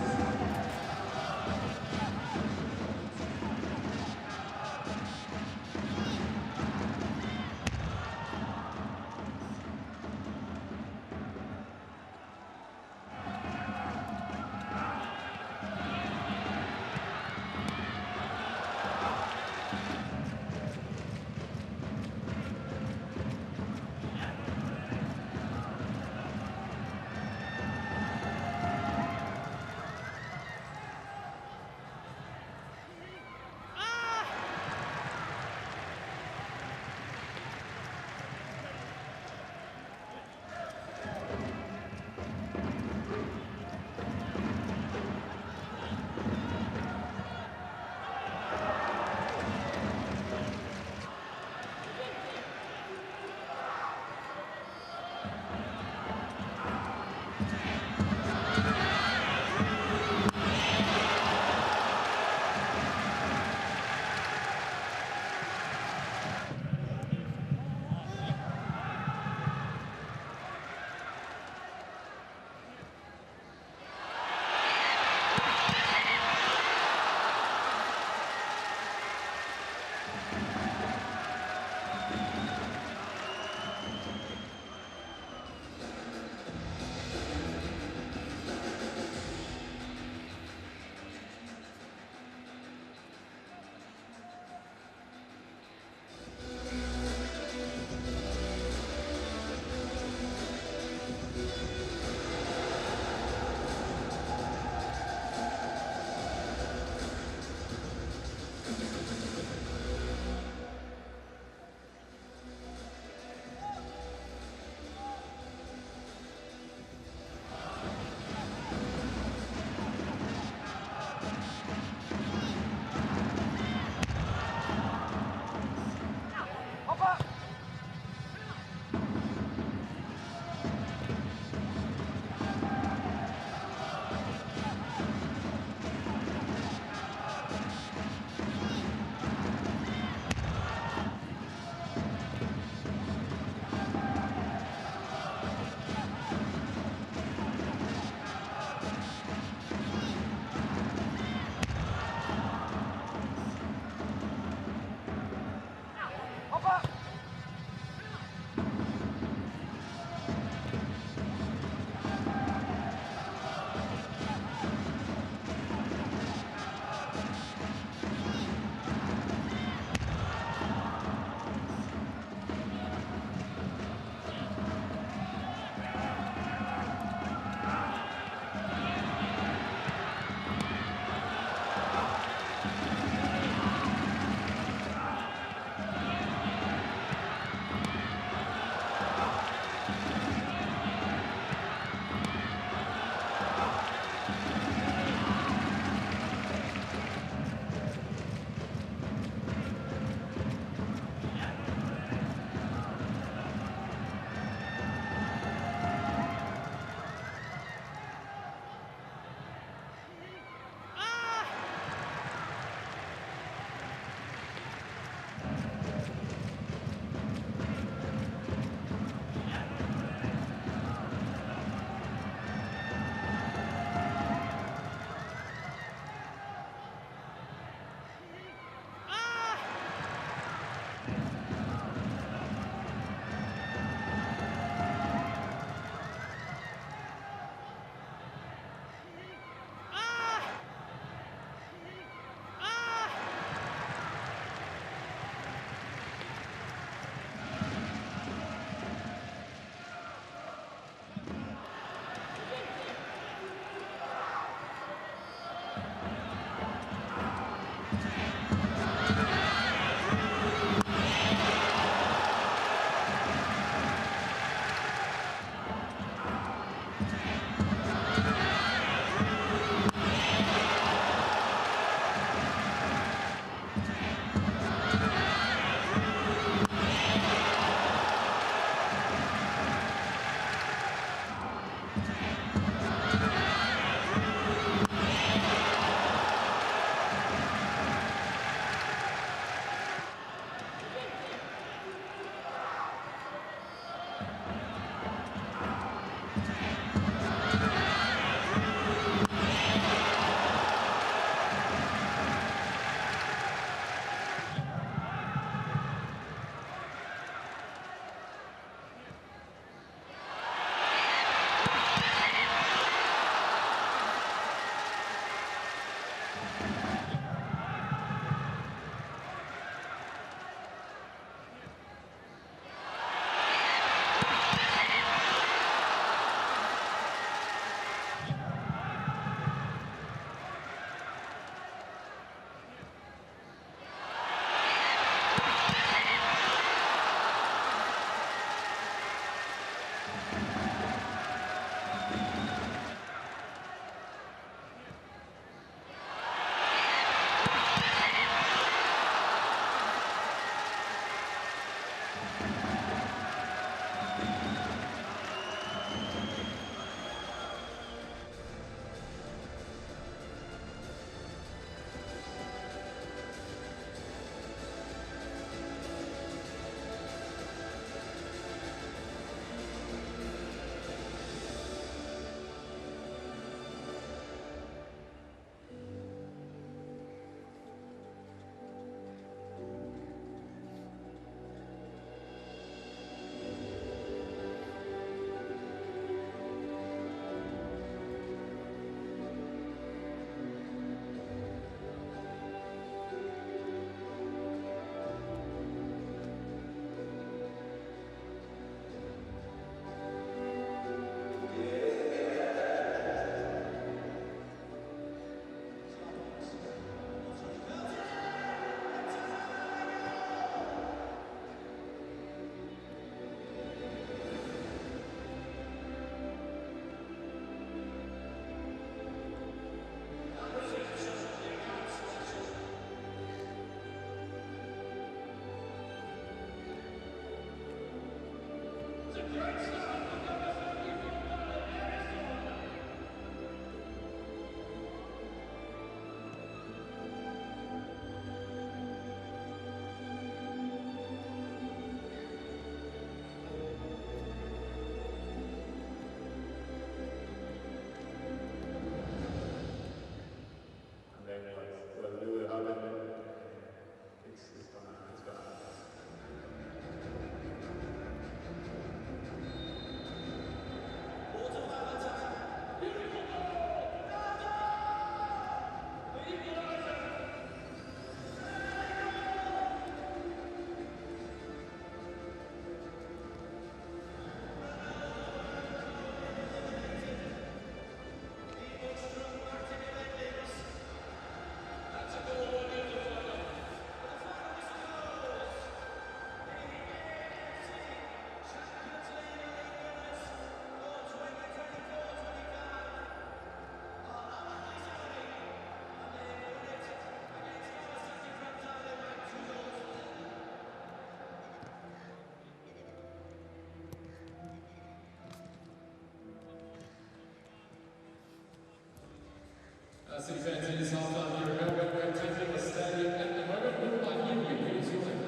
City fans, it is half-time here at Melbourne. We're taking the stadium at the moment. Who am I here with? Who's your name?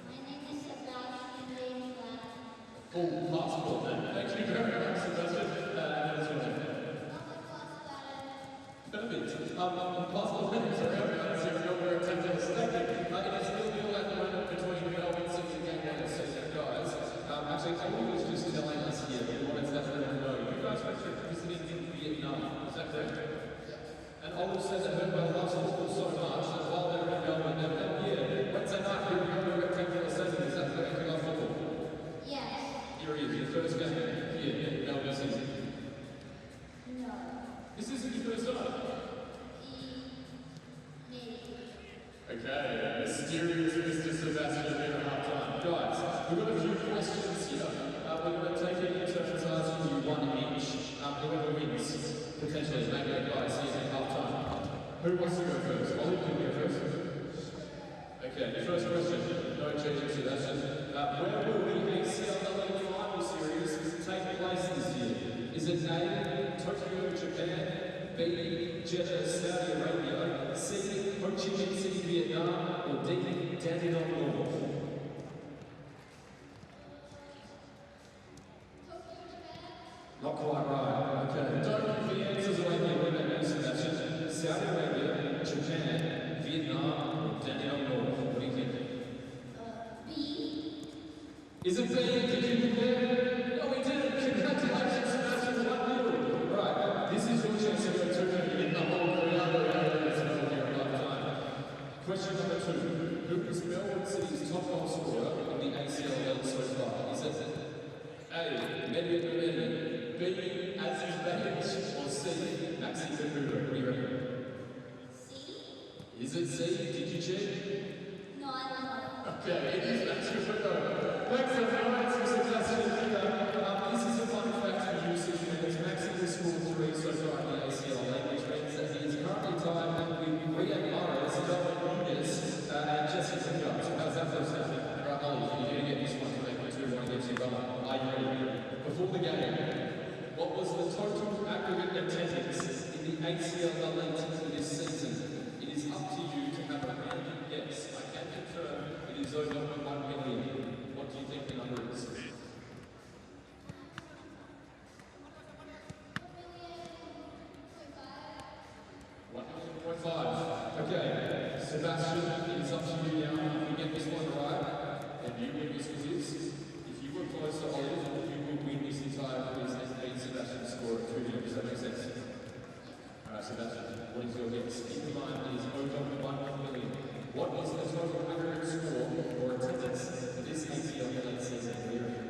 My name is Sebastian. Full passport then. Thank you very much, Sebastian. What is your name? Perfect. Passport name, sorry. We're taking the stadium. It is nil-nil at the moment between Melbourne City and Gangwon. So, guys, actually, Gangwon was just telling us here, we wanted to let them know. You guys were visiting in Vietnam. Is that correct? And Olu said that Melbourne loves football so much that while they were in Melbourne, they were here. Wednesday night, here we go to a rectangular stadium. Is that correct? You love football? Yes. Here he is, your first game here in Melbourne City. No. This isn't your first time? Okay, mysterious Mr. Sebastian here at half-time. Guys, we've got a few questions here. We're going to take it in terms of asking you one each. Whoever wins, potentially, maybe a guys here at half-time. Who wants to go first? Ollie, can you go first? Okay, the first question. No cheating, Sebastian. Where will the AFC Elite final series take place this year? Is it A, Tokyo, Japan, B, Jeddah, Saudi Arabia, C, Ho Chi Minh City, Vietnam, or D, Dandenong North? Not quite right. Okay. Don't give the answers away there. What about you, Sebastian? Saudi Arabia, Japan, Vietnam, or Dandenong North? What do you think? B. Is it B? Did you prepare? No, we didn't. Congratulations, Sebastian. 1-0. Right. This is your chance to go 2 in the whole Question number 2. Who is Melbourne City's top goal scorer in the ACL so far? Is it A, Median Mehmedi, B, Aziz Bahic, or C, Maxi Kakuda? What do you reckon? C. Is it C? Did you check? No, I don't know. Okay, it is Maxi Kakuda. Thanks for the answer, Sebastian. This is a fun fact for you, City fans. Maxi has scored 3 so far in the ACL, which means that he is currently tied with Riyad Mahrez, and Jessica Jones. How's that first time? Right, Ollie, you're going to get this one to make it 2-1 against your brother. Are you ready? Before the game, what was the total aggregate attendance in the ACL Elite this season? It is up to you to have a random guess. I can confirm it is over 1 million. What do you think the number is? 1.5. Okay, Sebastian, it's up to you now. If you get this one right, and you win this quiz. If you were close to Ollie, you will win this entire quiz and beat Sebastian's score at 2-0. Does that make sense? Alright, Sebastian, what is your guess? Keep in mind it is over 1 million. What is the total aggregate score or attendance for this ACL Elite season? What do you reckon?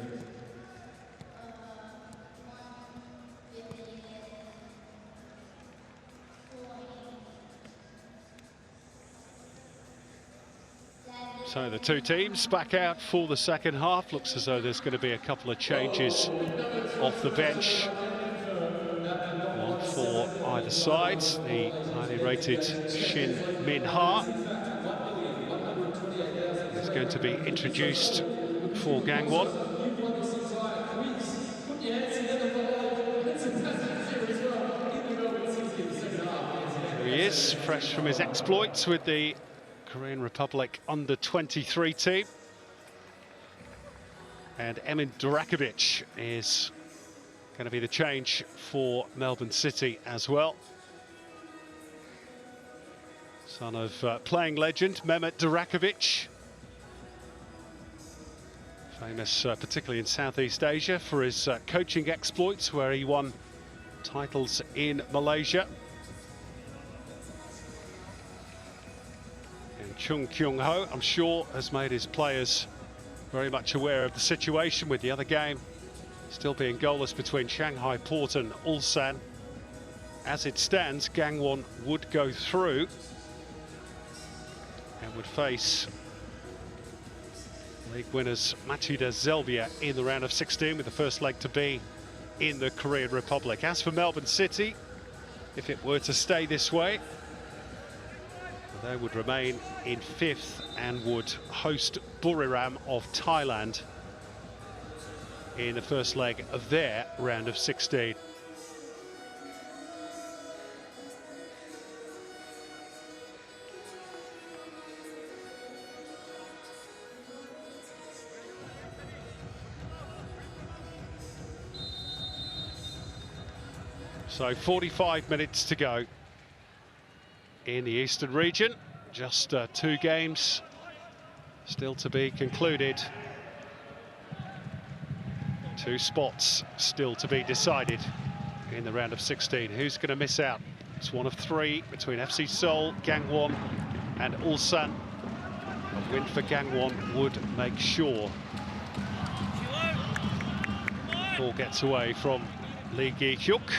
So the two teams back out for the second half. Looks as though there's going to be a couple of changes off the bench. One for either side. The highly rated Shin Min Ha is going to be introduced for Gangwon. Here he is, fresh from his exploits with the Korean Republic under-23 team. And Emin Durakovic is going to be the change for Melbourne City as well. Son of playing legend Mehmet Durakovic. Famous particularly in Southeast Asia for his coaching exploits, where he won titles in Malaysia. Chung Kyung-ho, I'm sure, has made his players very much aware of the situation, with the other game still being goalless between Shanghai Port and Ulsan. As it stands, Gangwon would go through and would face league winners Machida Zelbia in the round of 16, with the first leg to be in the Korean Republic. As for Melbourne City, if it were to stay this way, they would remain in 5th and would host Buriram of Thailand in the first leg of their round of 16. So 45 minutes to go in the Eastern region. Just 2 games still to be concluded. 2 spots still to be decided in the round of 16. Who's going to miss out? It's one of 3 between FC Seoul, Gangwon and Ulsan. A win for Gangwon would make sure ball gets away from Lee Gi-hyuk.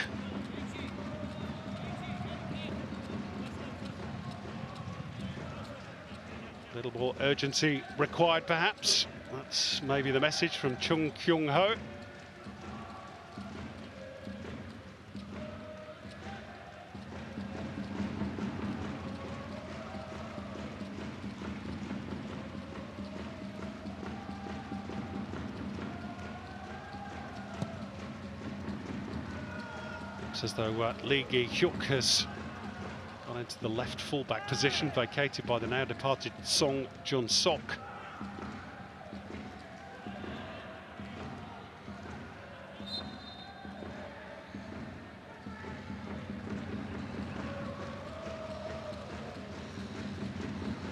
A little more urgency required, perhaps. That's maybe the message from Chung Kyung-ho. It's as though Lee Gi-hyuk has gone into the left fullback position, vacated by the now departed Song Jun-sok.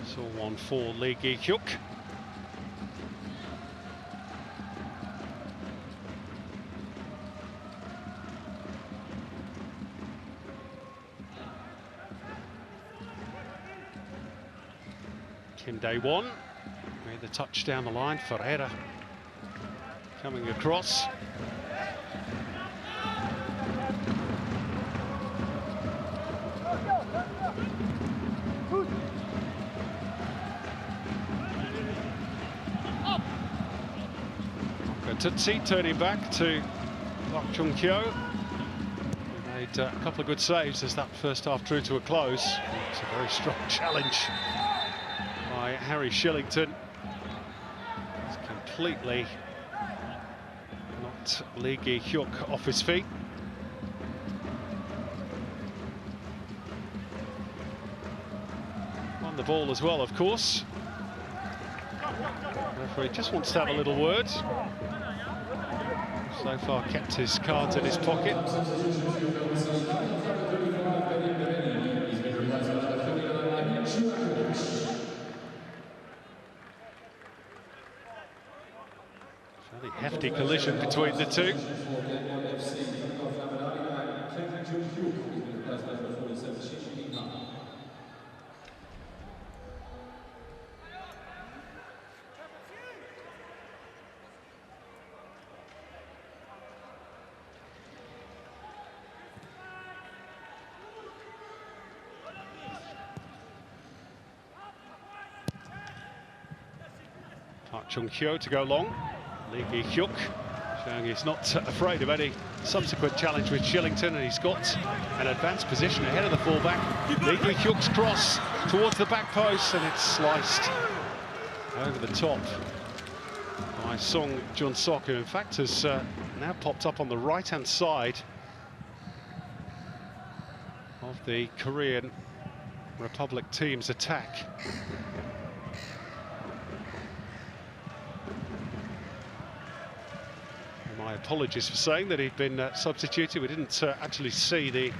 So 1 for Lee Gi-hyuk. Kim Dae-won made the touch down the line. Ferreira coming across. Tutsi turning back to Park Chung-kyo. Made a couple of good saves as that first half drew to a close. It's a very strong challenge by Harry Shillington. He's completely knocked Lee Gi-hyuk off his feet. Won the ball as well, of course. The referee just wants to have a little word. So far kept his cards in his pocket. Fairly hefty collision between the two. Park Chung-kyo to go long. Lee Gi-hyuk showing he's not afraid of any subsequent challenge with Shillington, and he's got an advanced position ahead of the fullback. Lee Gi-hyuk's cross towards the back post, and it's sliced over the top by Song Jun-sok, who in fact has now popped up on the right-hand side of the Korean Republic team's attack. My apologies for saying that he'd been substituted. We didn't actually see the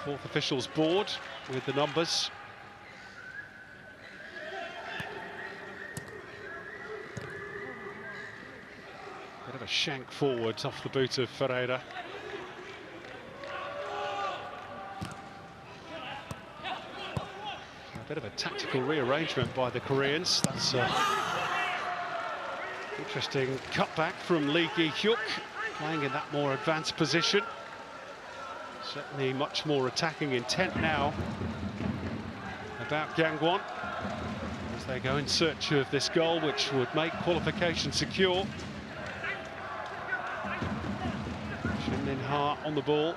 4th official's board with the numbers. Bit of a shank forward off the boot of Ferreira. A bit of a tactical rearrangement by the Koreans. That's interesting cutback from Lee Gi-hyuk, playing in that more advanced position. Certainly much more attacking intent now about Gangwon as they go in search of this goal, which would make qualification secure. Shin Min-ha on the ball.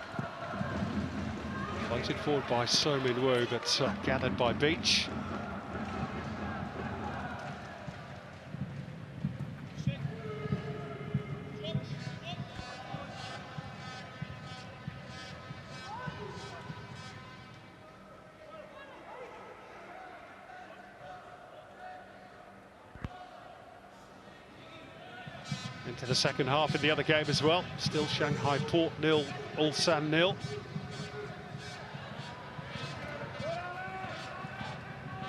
Floated forward by So Min-woo, but gathered by Beach. into the second half in the other game as well. Still Shanghai Port 0, Ulsan 0.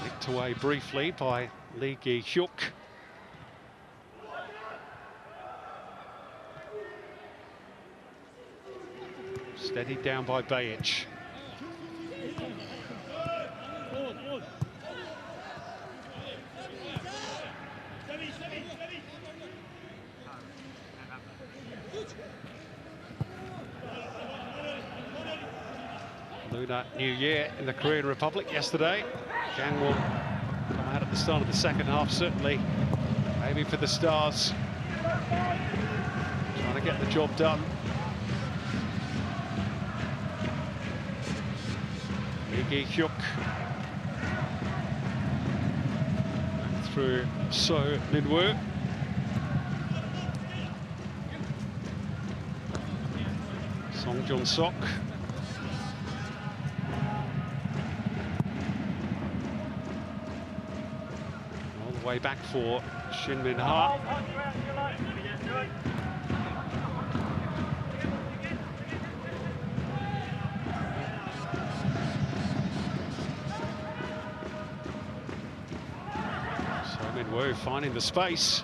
Nicked away briefly by Lee Gi-hyuk. Steadied down by Bayic. Lunar New Year in the Korean Republic yesterday. Gangwon come out at the start of the second half, certainly aiming for the stars. Trying to get the job done. Lee Gi-hyuk. Through So Min-woo. Song Jun-sok. All the way back for Shin Min-ha. So Min-woo finding the space.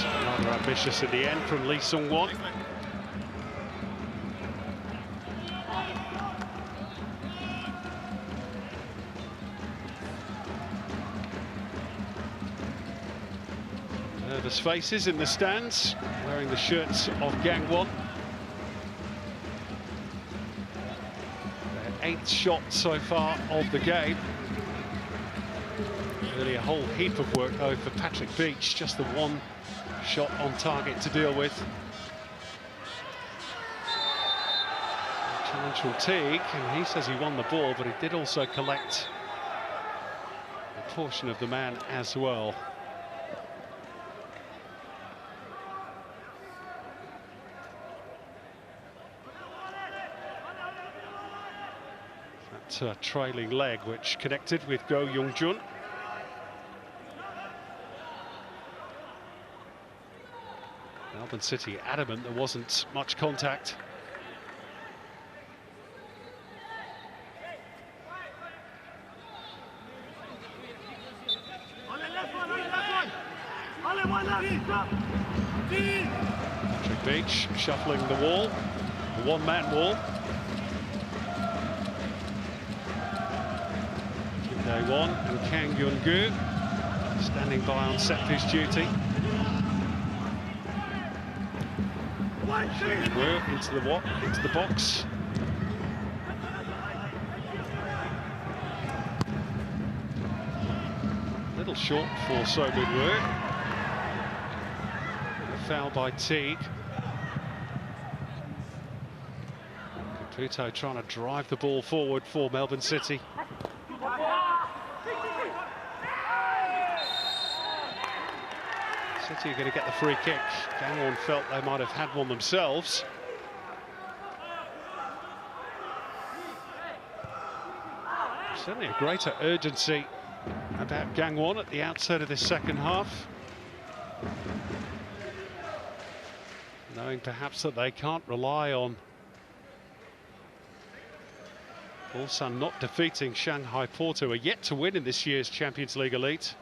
Rather ambitious at the end from Lee Sung-won. Nervous faces in the stands, wearing the shirts of Gangwon. Their 8th shot so far of the game. Really a whole heap of work though for Patrick Beach, just the one shot on target to deal with. Challenge from Teague, and he says he won the ball, but he did also collect a portion of the man as well. That trailing leg which connected with Go Young-jun. Melbourne City adamant there wasn't much contact. Patrick Beach shuffling the wall, the one-man wall. Kim Dae-won and Kang Yun-gu standing by on set-piece duty. Into the box. Little short for So Min-woo. Foul by Teague. Caputo trying to drive the ball forward for Melbourne City. City are going to get the free kick. Gangwon felt they might have had one themselves. Certainly a greater urgency about Gangwon at the outset of this second half. Knowing perhaps that they can't rely on Ulsan not defeating Shanghai Port, who are yet to win in this year's Champions League Elite.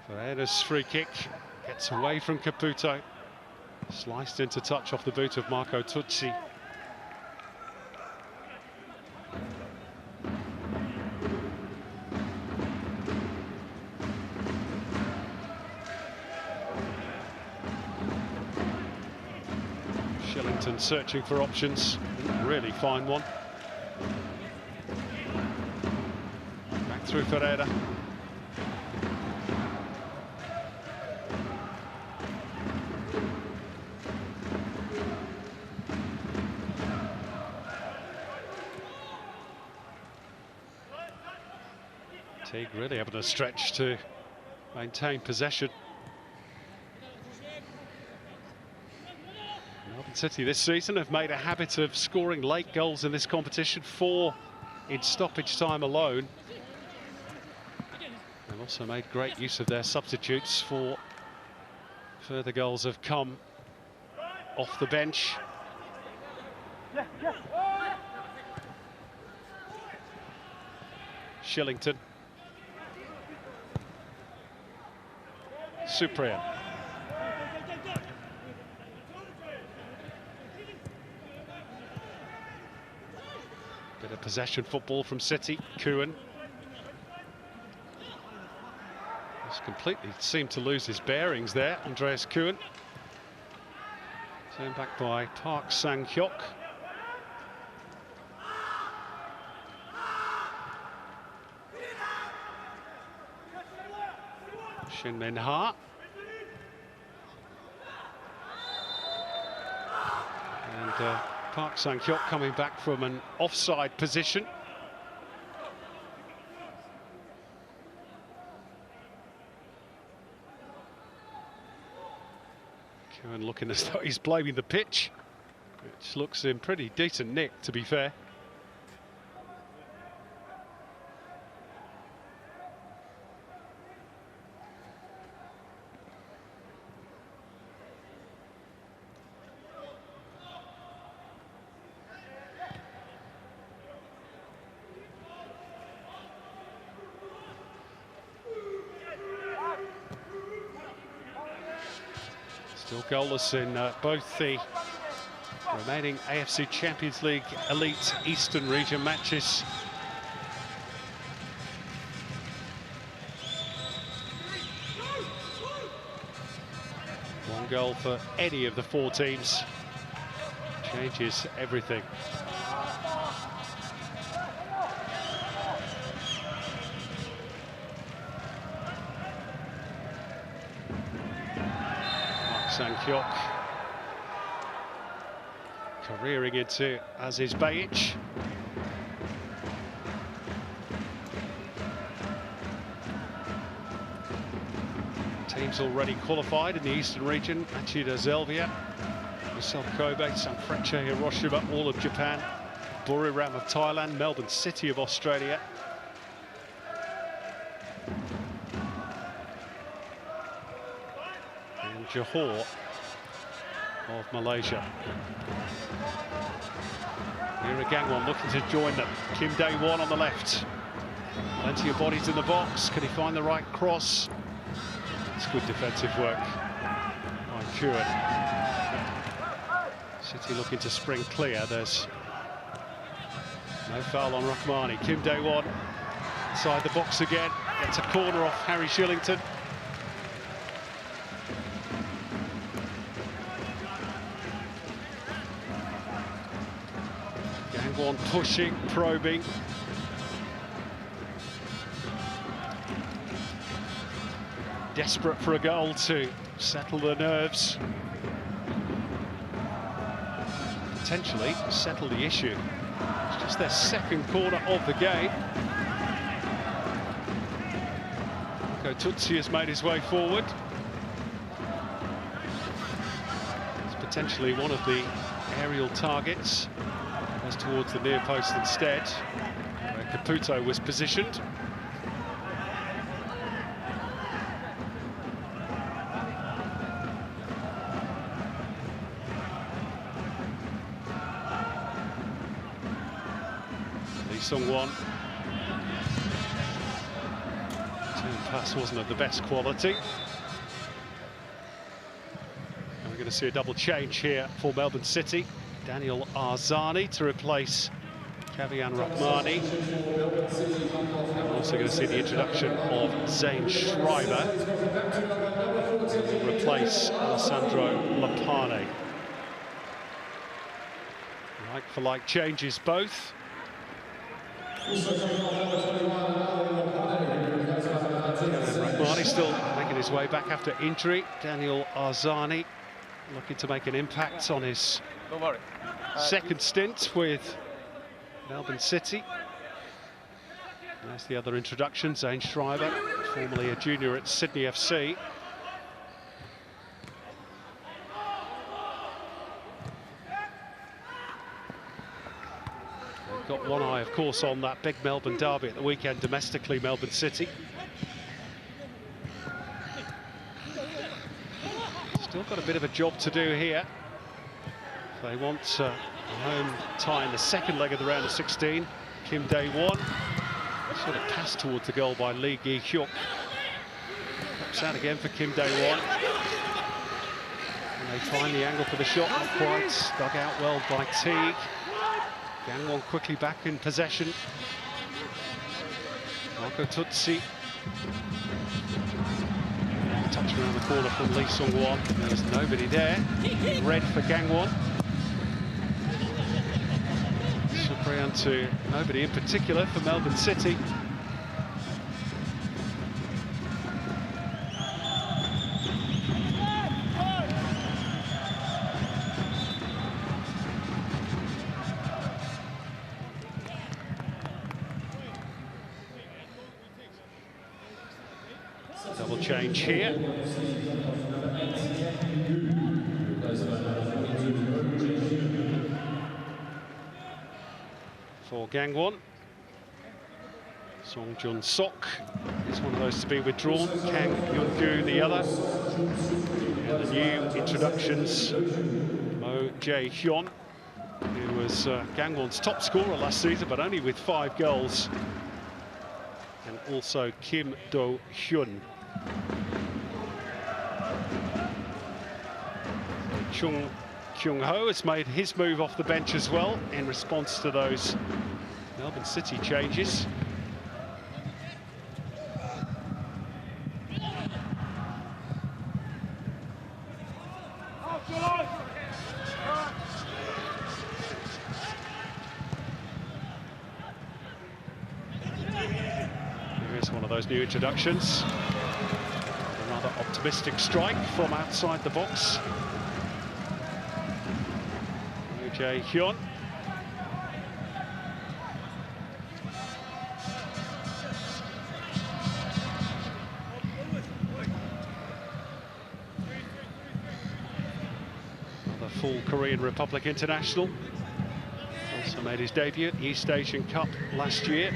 Ferreira's free kick gets away from Caputo. Sliced into touch off the boot of Marco Tuzzi. Shillington searching for options. Didn't really find one. Back through Ferreira. Teague really able to stretch to maintain possession. Melbourne City this season have made a habit of scoring late goals in this competition, 4 in stoppage time alone. And also made great use of their substitutes for further goals have come off the bench. Shillington. Cyprian. Bit of possession football from City. Kuhn. Just completely seemed to lose his bearings there, Andreas Kuhn. Turned back by Park Sang-hyuk. Shin Min-ha. And Park Sang-hyuk coming back from an offside position. Kuhn looking as though he's blaming the pitch, which looks in pretty decent nick, to be fair. Still goalless in both the remaining AFC Champions League Elite Eastern region matches. One goal for any of the four teams changes everything. Sang-hyuk careering into Aziz Bayic. Teams already qualified in the Eastern region: Machida Zelvia, Vissel Kobe, Sanfrecce Hiroshima, all of Japan, Buriram of Thailand, Melbourne City of Australia. Johor of Malaysia. Here Gangwon looking to join them. Kim Dae-won on the left. Plenty of bodies in the box. Can he find the right cross? It's good defensive work by Kuhn. City looking to spring clear. There's no foul on Rahmani. Kim Dae-won inside the box again. Gets a corner off Harry Shillington. Gangwon pushing, probing. Desperate for a goal to settle the nerves. Potentially settle the issue. It's just their second corner of the game. Tutsi has made his way forward. It's potentially one of the aerial targets. Goes towards the near post instead, where Caputo was positioned. Lee Sung-won. Turn pass wasn't of the best quality. And we're going to see a double change here for Melbourne City. Daniel Arzani to replace Kavian Rahmani. We're also going to see the introduction of Zane Schreiber, who will replace Alessandro Lapane. Like-for-like changes both. Rahmani still making his way back after injury. Daniel Arzani looking to make an impact on his second stint with Melbourne City. There's the other introduction, Zane Schreiber, formerly a junior at Sydney FC. They've got one eye, of course, on that big Melbourne derby at the weekend domestically, Melbourne City. Still got a bit of a job to do here. They want a home tie in the second leg of the round of 16. Kim Dae-won sort of passed towards the goal by Lee Gi-hyuk. Pops out again for Kim Dae-won. And they find the angle for the shot, not quite. Dug out well by Teague. Gangwon quickly back in possession. Marco Tutsi. Touch around the corner from Lee Sung-won. There's nobody there. Red for Gangwon. Cyprian to nobody in particular for Melbourne City. Double change here. For Gangwon. Song Jun-sok is one of those to be withdrawn. Kang Yun-gu the other. And the new introductions, Mo Jae-hyun, who was Gangwon's top scorer last season, but only with 5 goals. And also Kim Do-hyun. Chung Kyung-ho has made his move off the bench as well in response to those Melbourne City changes. Here's one of those new introductions. A rather optimistic strike from outside the box. Jae-hyun. Another full Korean Republic international. Also made his debut at the East Asian Cup last year.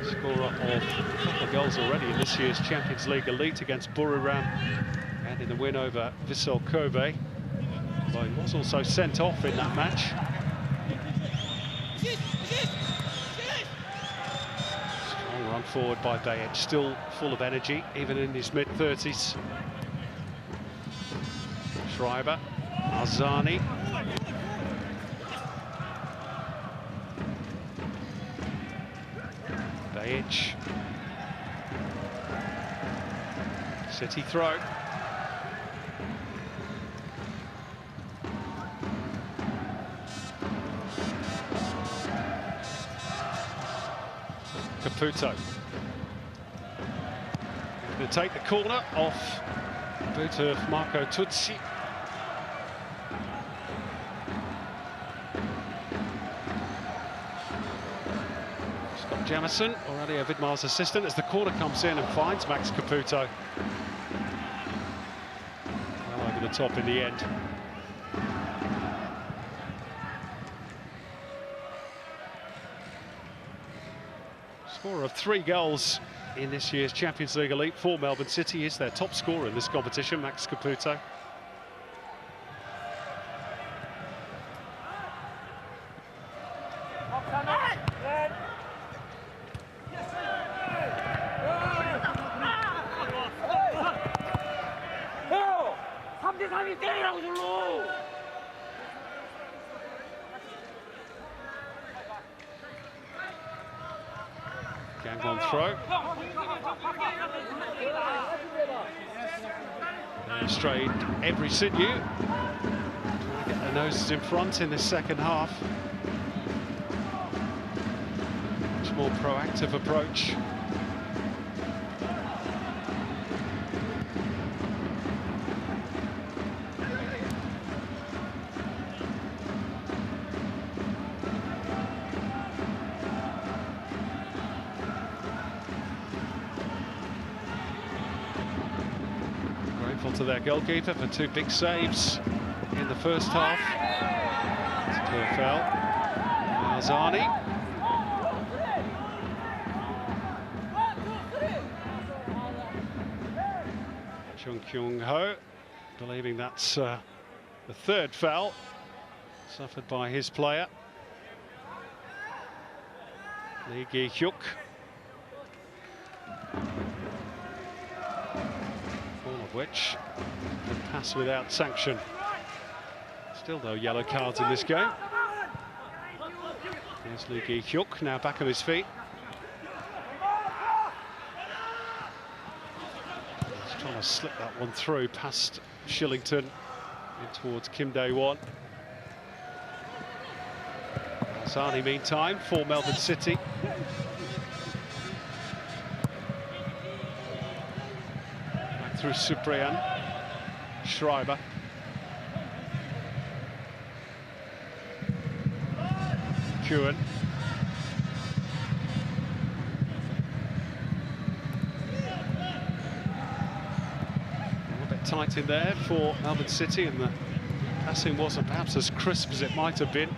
Scorer of a couple of goals already in this year's Champions League Elite against Buriram and in the win over Vissel Kobe. He was also sent off in that match. Strong run forward by Bayet, still full of energy, even in his mid-30s. Schreiber, Arzani. Bayet. City throw. Caputo. Going to take the corner off the boot of Marco Tutsi. Scott Jamison, Aurelio Vidmar's assistant, as the corner comes in and finds Max Caputo. Well over the top in the end. Scorer of 3 goals in this year's Champions League Elite for Melbourne City, is their top scorer in this competition, Max Caputo. Gangwon throw. Strayed every sinew. Trying to get their noses in front in this second half. Much more proactive approach. To their goalkeeper for 2 big saves in the first half. It's a clear foul. Arzani. Chung Kyung-ho. believing that's the third foul suffered by his player. Lee Gi-hyuk. All of which can pass without sanction. Still no yellow cards in this game. Here's Lee Gi-hyuk, now back on his feet. He's trying to slip that one through past Shillington in towards Kim Dae-won. Zani, meantime, for Melbourne City. Back through Supriyan. Schreiber. Kuhn. A little bit tight in there for Melbourne City, and the passing wasn't perhaps as crisp as it might have been.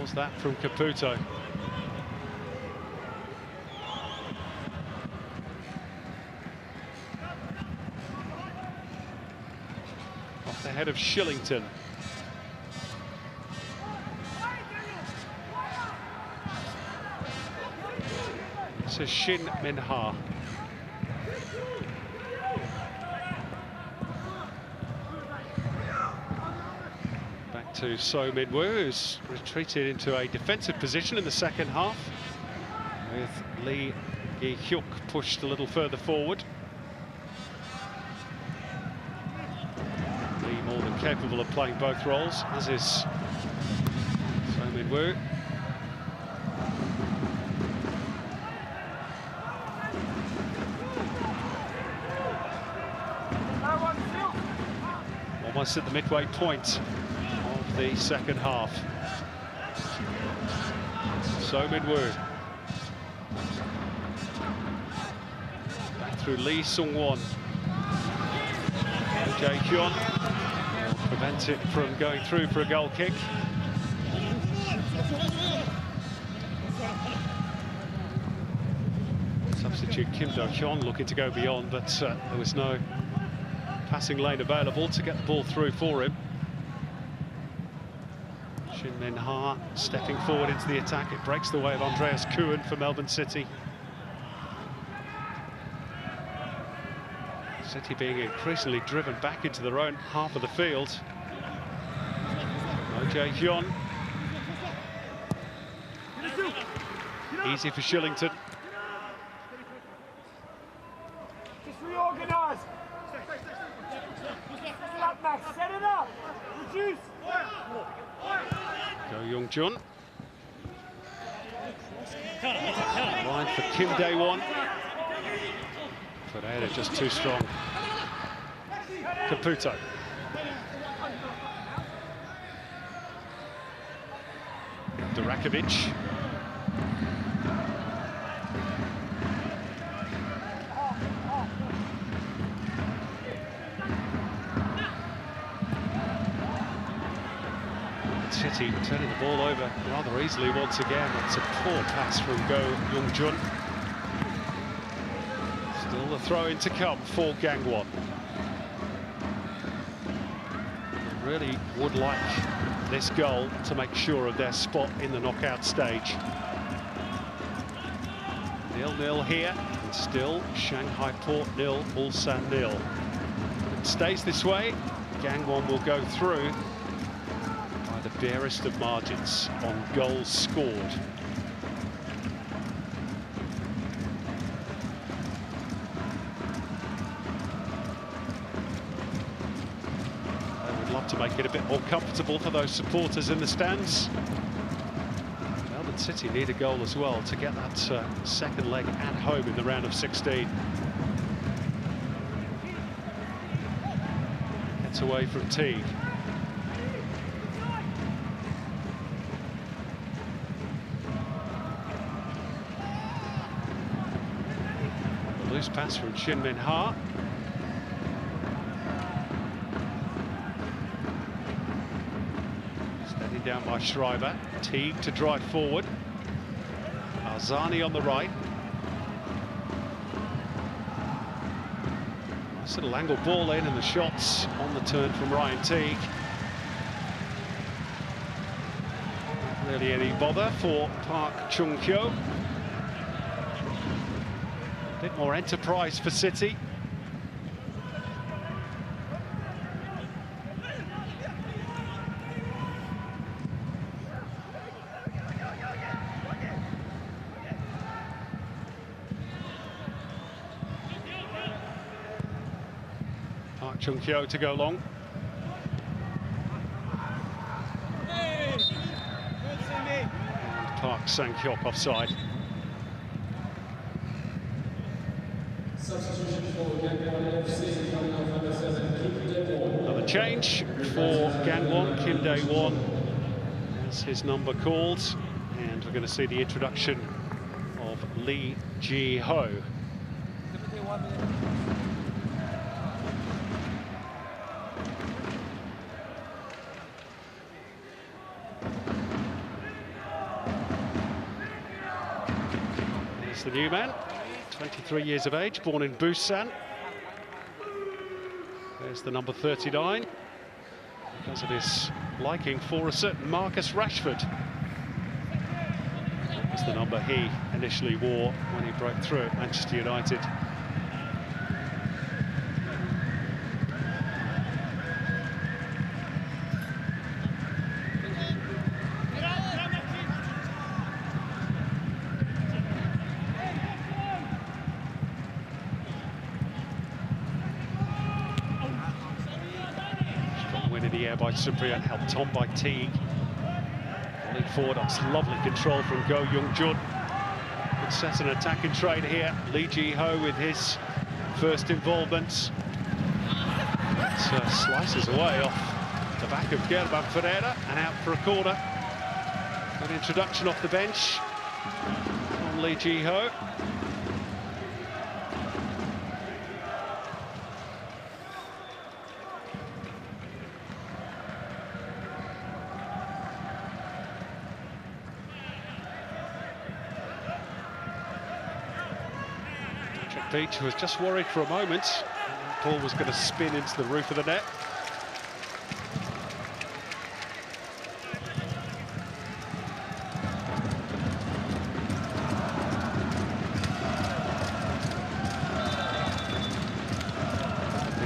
Was that from Caputo. Off the head of Shillington. This is Shin Min-ha. To So Min-woo, who's retreated into a defensive position in the second half, with Lee Gi-hyuk pushed a little further forward. Lee more than capable of playing both roles, as is So Min-woo. Almost at the midway point the second half. So Min-woo. Back through Lee Sung-won. Jae-hyun will prevent it from going through for a goal kick. Substitute Kim Do-hyun looking to go beyond, but there was no passing lane available to get the ball through for him. Shin Min-ha stepping forward into the attack. It breaks the way of Andreas Kuhn for Melbourne City. City being increasingly driven back into their own half of the field. Jae-hyun. Easy for Shillington. Just reorganise. Set it up. Reduce. Go Young-jun. Line for Kim Dae-won. But Ada just too strong. Caputo. Durakovic. City turning the ball over rather easily once again. It's a poor pass from Go Young-jun. Still the throw-in to come for Gangwon. They really would like this goal to make sure of their spot in the knockout stage. 0-0 here, and still Shanghai Port 0, Ulsan 0. If it stays this way, Gangwon will go through by the barest of margins on goals scored. To make it a bit more comfortable for those supporters in the stands. Melbourne City need a goal as well to get that second leg at home in the round of 16. Gets away from Teague. A loose pass from Shin Min-ha. Down by Schreiber. Teague to drive forward. Arzani on the right. Nice little angle ball in, and the shots on the turn from Ryan Teague. Not really any bother for Park Chung-kyo. A bit more enterprise for City. Park Chung-kyo to go long. And Park Sang-hyuk offside. Substitution for Gangwon AFC coming off number 7, Kim Dae-won. Another change for Gangwon. Kim Dae-won has his number called, and we're going to see the introduction of Lee Ji-ho. There's the new man, 23 years of age, born in Busan. There's the number 39, because of his liking for a certain Marcus Rashford. That was the number he initially wore when he broke through at Manchester United. In the air by Cyprian, helped on by Teague. Rolling forward, that's lovely control from Go Young-jun. Could set an attacking trade here. Lee Ji-ho with his first involvement. It slices away off the back of Gerban Ferreira and out for a corner. Good introduction off the bench from Lee Ji-ho. Beach was just worried for a moment. The ball was going to spin into the roof of the net.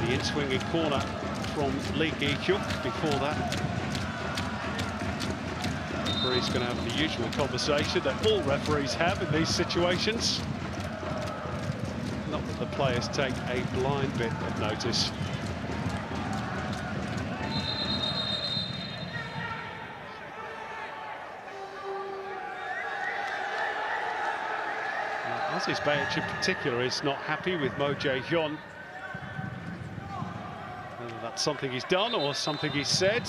The in-swinging corner from Lee Gi-hyuk. Before that, the referee's going to have the usual conversation that all referees have in these situations. Not that the players take a blind bit of notice. Aziz Bayich in particular is not happy with Mo Jae-hyun. Whether that's something he's done or something he's said,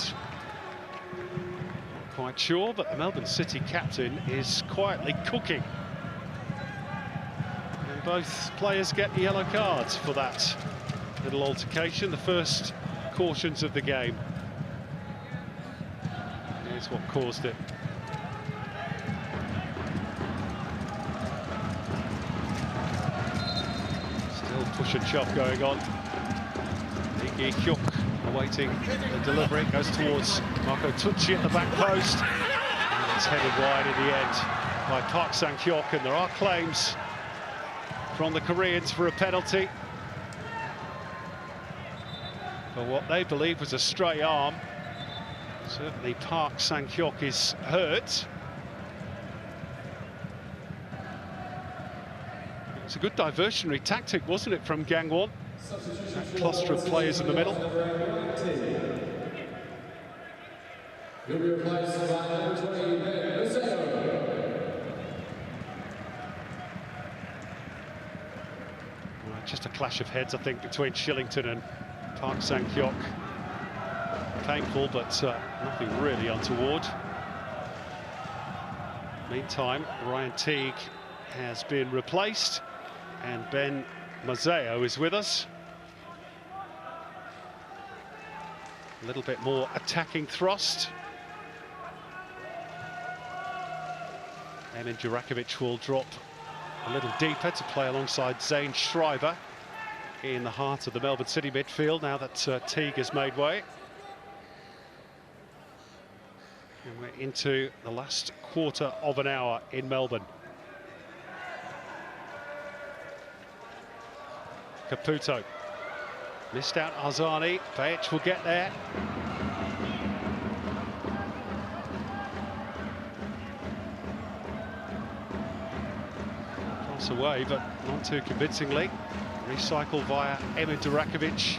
not quite sure, but the Melbourne City captain is quietly cooking. Both players get yellow cards for that little altercation, the first cautions of the game. Here's what caused it. Still push and shove going on. Lee Gi-hyuk awaiting the delivery, goes towards Marco Tucci at the back post. And it's headed wide in the end by Park Sang-hyuk, and there are claims from the Koreans for a penalty for what they believe was a stray arm. Certainly Park Sang-hyuk is hurt. It was a good diversionary tactic, wasn't it, from Gangwon? That cluster of players in the middle. He'll be replaced by number 20, Maseo. Just a clash of heads, I think, between Shillington and Park Sang-hyuk. Painful, but nothing really untoward. Meantime, Ryan Teague has been replaced, and Ben Maseo is with us. A little bit more attacking thrust. Emin Jurakovic will drop a little deeper to play alongside Zane Schreiber. in the heart of the Melbourne City midfield now that Teague has made way. And we're into the last quarter of an hour in Melbourne. Caputo missed out Arzani. Bejic will get there. Cross away, but not too convincingly. Recycle via Emir Durakovic.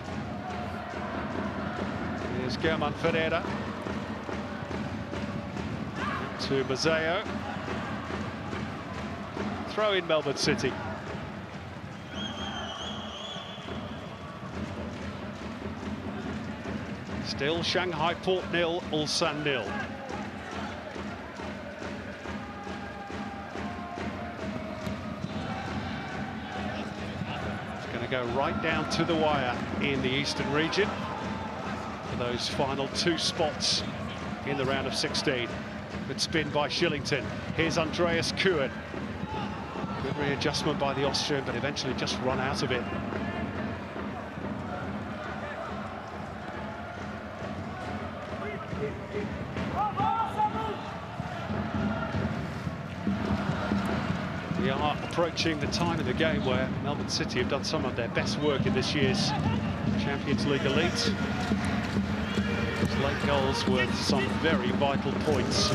Here's German Ferreira. To Mazzeo. Throw in Melbourne City. Still Shanghai Port 0, Ulsan 0. It's going to go right down to the wire in the Eastern region for those final 2 spots in the round of 16. Good spin by Shillington. Here's Andreas Kuhn. Good readjustment by the Austrian, but eventually just run out of it. We are approaching the time of the game where Melbourne City have done some of their best work in this year's Champions League Elite. Those late goals worth some very vital points.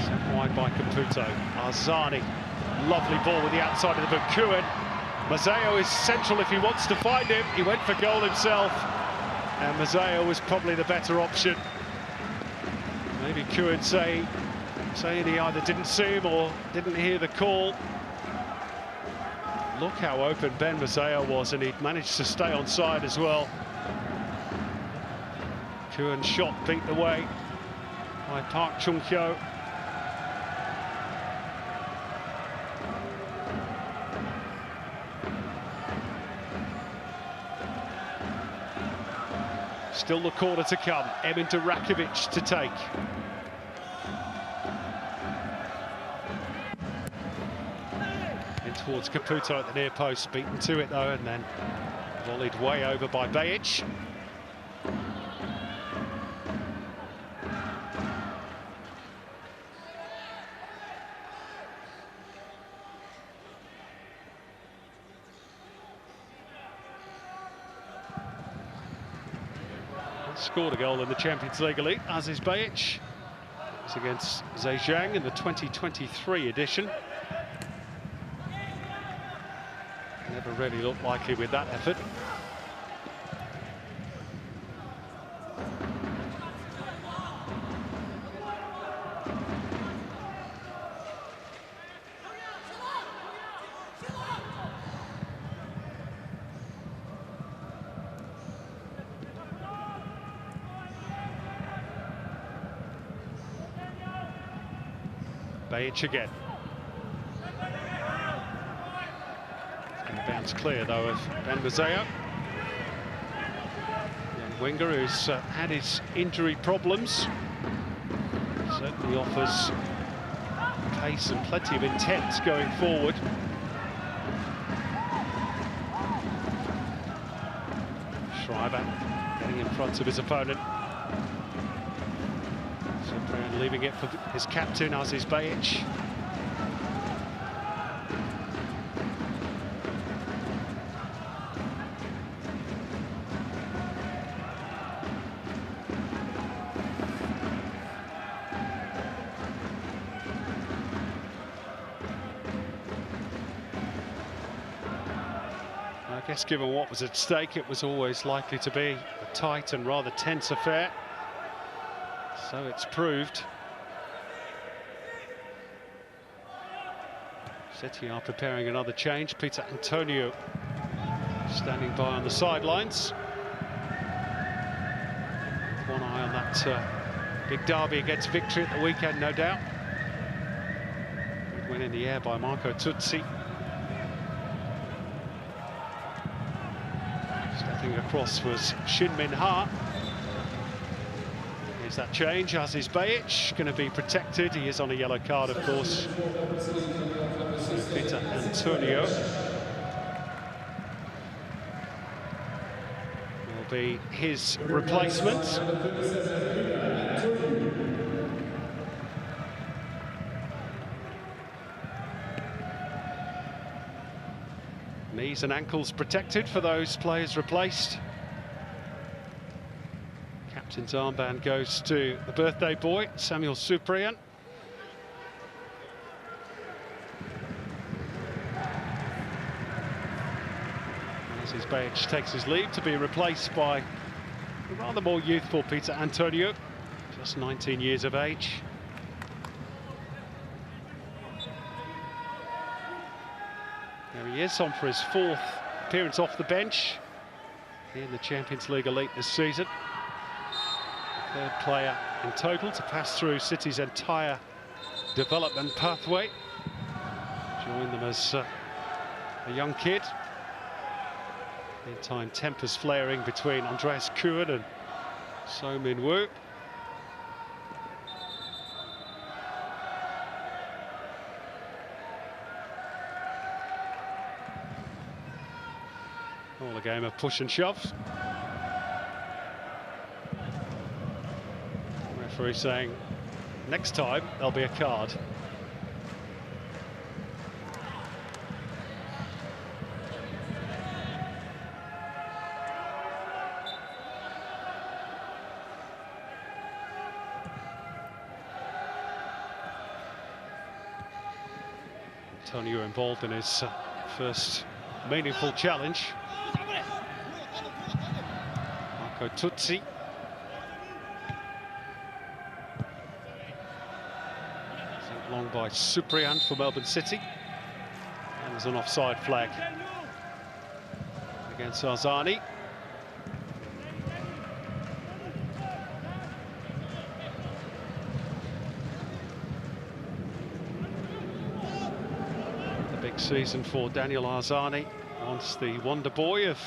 Sent wide by Caputo. Arzani, lovely ball with the outside of the boot. Kuhn. Mazzeo is central if he wants to find him. He went for goal himself, and Mazzeo was probably the better option. Maybe Kuhn saying he either didn't see him or didn't hear the call. Look how open Ben Mazzeo was, and he'd managed to stay on side as well. Kuhn's shot beat the way by Park Chung-hyo. Still the corner to come. Emir Durakovic to take. In towards Caputo at the near post, beaten to it though, and then volleyed way over by Bejic. Scored a goal in the Champions League Elite, as is Bejic. It's against Zhejiang in the 2023 edition. Never really looked likely with that effort. Bejic again. And bounce clear though of Ben Mazzeo. Young winger who's had his injury problems. Certainly offers pace and plenty of intent going forward. Schreiber getting in front of his opponent. Leaving it for his captain, as is Bejic. I guess given what was at stake, it was always likely to be a tight and rather tense affair. So it's proved. City are preparing another change. Peter Antonio standing by on the sidelines. One eye on that big derby against Victory at the weekend, no doubt. Good win in the air by Marco Tuzzi. Stepping across was Shin Min Ha. Here's that change, as is Bejic, going to be protected. He is on a yellow card, of course. Peter Antonio will be his replacement. Knees and ankles protected for those players replaced. Captain's armband goes to the birthday boy, Samuel Supriyan. As his badge takes his leave to be replaced by a rather more youthful Peter Antonio, just 19 years of age. There he is, on for his 4th appearance off the bench in the Champions League Elite this season. The 3rd player in total to pass through City's entire development pathway. Joined them as a young kid. Meantime, tempers flaring between Andreas Kuhn and So Min-woo. All a game of push and shove. Referee saying next time there'll be a card. Antonio involved in his first meaningful challenge. Marco Tutsi. Sent long by Supriyan for Melbourne City. And there's an offside flag against Arzani. Big season for Daniel Arzani, once the wonder boy of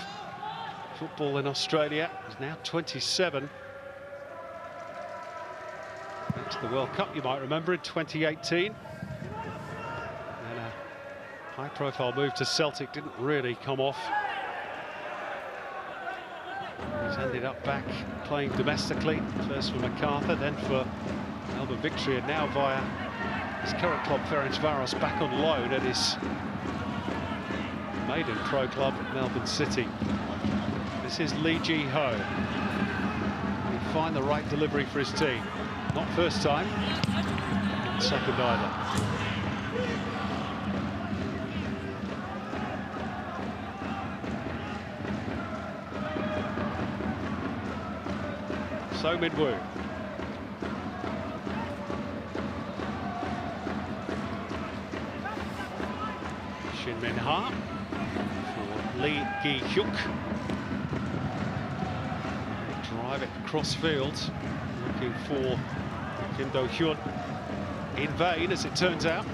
football in Australia. He's now 27. Went to the World Cup, you might remember, in 2018. And a high-profile move to Celtic didn't really come off. He's ended up back playing domestically, first for Macarthur, then for Melbourne Victory, and now via his current club, Ferencváros, back on loan at his maiden pro club, Melbourne City. This is Lee Ji-ho. He'll find the right delivery for his team. Not first time, not second either. So Min-woo. Shin Min-ha for Lee Gi-hyuk. Drive it across field, looking for Kim Do-hyun. In vain, as it turns out.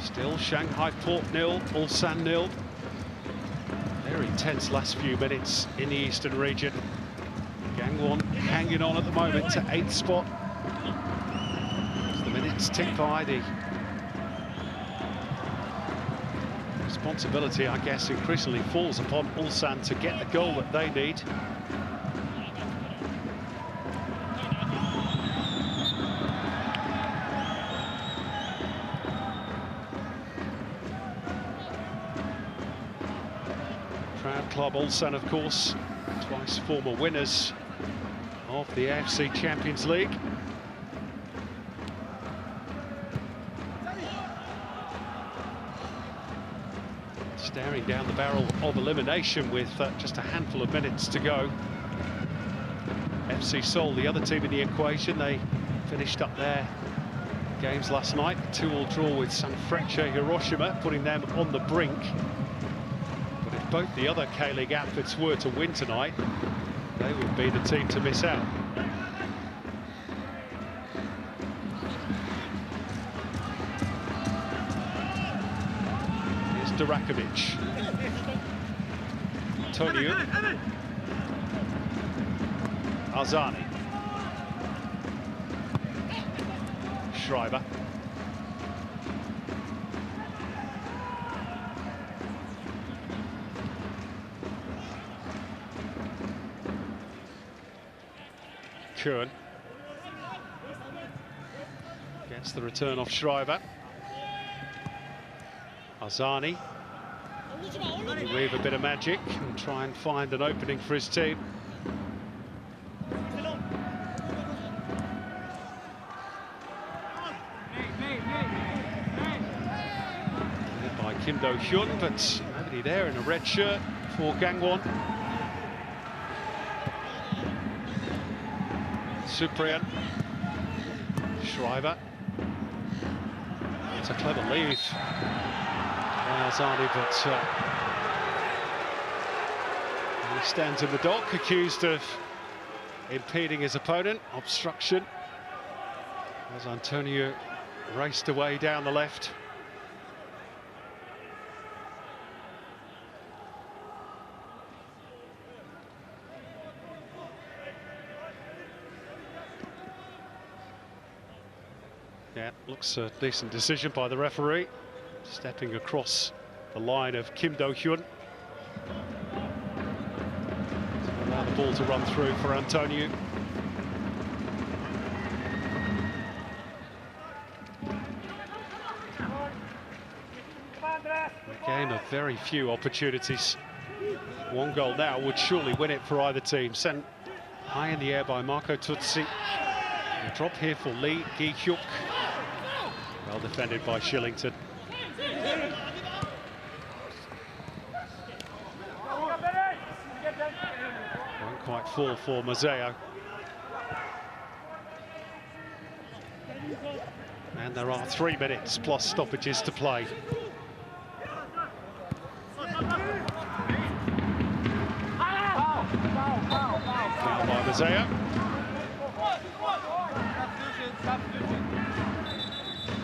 Still Shanghai Port 0, Ulsan 0. Very tense last few minutes in the Eastern region. Gangwon hanging on at the moment to 8th spot. As the minutes tick by, the responsibility, I guess, increasingly falls upon Ulsan to get the goal that they need. Proud club Ulsan, of course, twice former winners of the AFC Champions League. Staring down the barrel of elimination with just a handful of minutes to go. FC Seoul, the other team in the equation, they finished up their games last night. 2-2 draw with Sanfrecce Hiroshima, putting them on the brink. But if both the other K-League outfits were to win tonight, they would be the team to miss out. Here's Durakovic. Antonio. Arzani. Schreiber. Kuhn gets the return off Schreiber. Arzani. Weave a bit of magic and try and find an opening for his team. Led by Kim Do-hyun, but nobody there in a red shirt for Gangwon. Cyprian. Schreiber. It's a clever lead. Arzani, but he stands in the dock, accused of impeding his opponent, obstruction, as Antonio raced away down the left. Yeah, looks a decent decision by the referee, stepping across the line of Kim Do-hyun. To allow the ball to run through for Antonio. A game of very few opportunities. One goal now would surely win it for either team. Sent high in the air by Marco Tutsi. A drop here for Lee Gi-hyuk. Well defended by Shillington. Won't quite fall for Mazeo. And there are 3 minutes plus stoppages to play. Foul by Mazeo.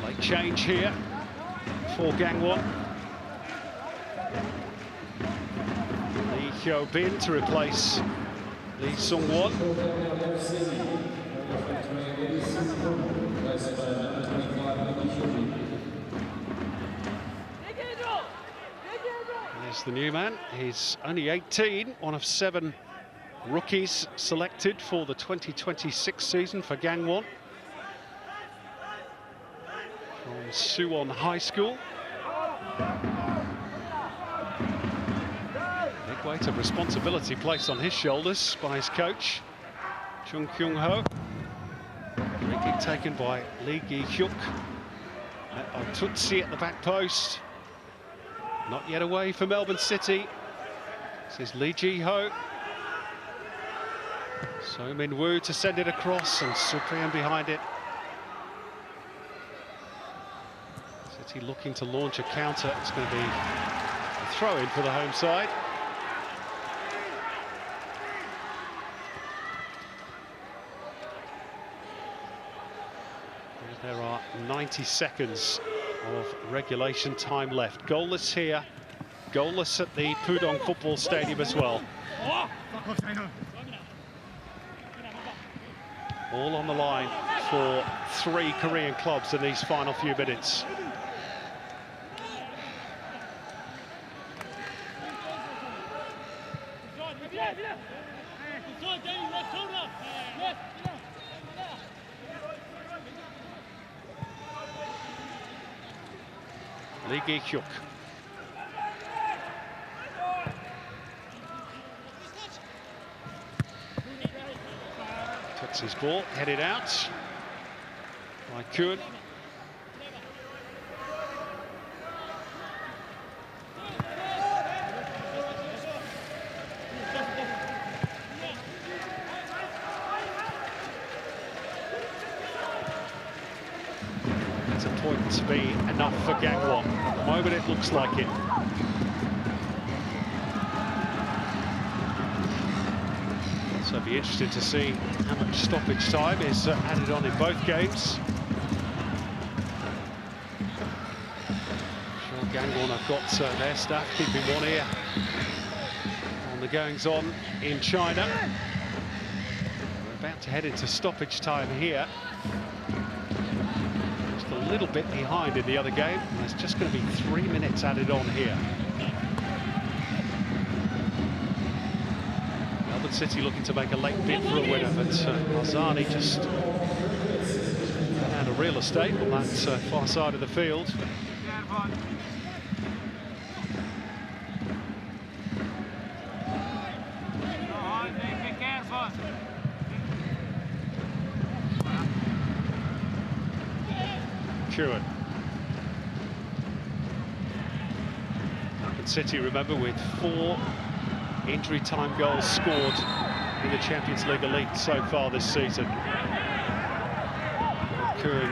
Late change here for Gangwon. Lee Hyo-bin to replace Lee Sung-won. There's the new man. He's only 18, one of 7 rookies selected for the 2026 season for Gangwon. From Suwon High School. Big weight of responsibility placed on his shoulders by his coach, Chung Kyung-ho. Free kick taken by Lee Gi-hyuk. Met by Tutsi at the back post. Not yet away for Melbourne City. This is Lee Ji-ho. So Min-woo to send it across, and Cyprian behind it. City looking to launch a counter. It's going to be a throw-in for the home side. And there are 90 seconds of regulation time left. Goalless here, goalless at the Pudong Football Stadium as well. All on the line for 3 Korean clubs in these final few minutes. Lee Gi-hyuk. Tutsi's ball headed out by Kuhn. It's a point to be enough for Gangwon. At the moment it looks like it. So it'll be interesting to see how much stoppage time is added on in both games. Sure, Gangwon have got their staff keeping one ear on the goings-on in China. We're about to head into stoppage time here. both a little bit behind in the other game. And there's just going to be 3 minutes added on here. Melbourne City looking to make a late bid for a winner, but Arzani just out of real estate on that far side of the field. Melbourne City, remember, with 4 injury time goals scored in the Champions League Elite so far this season. Curran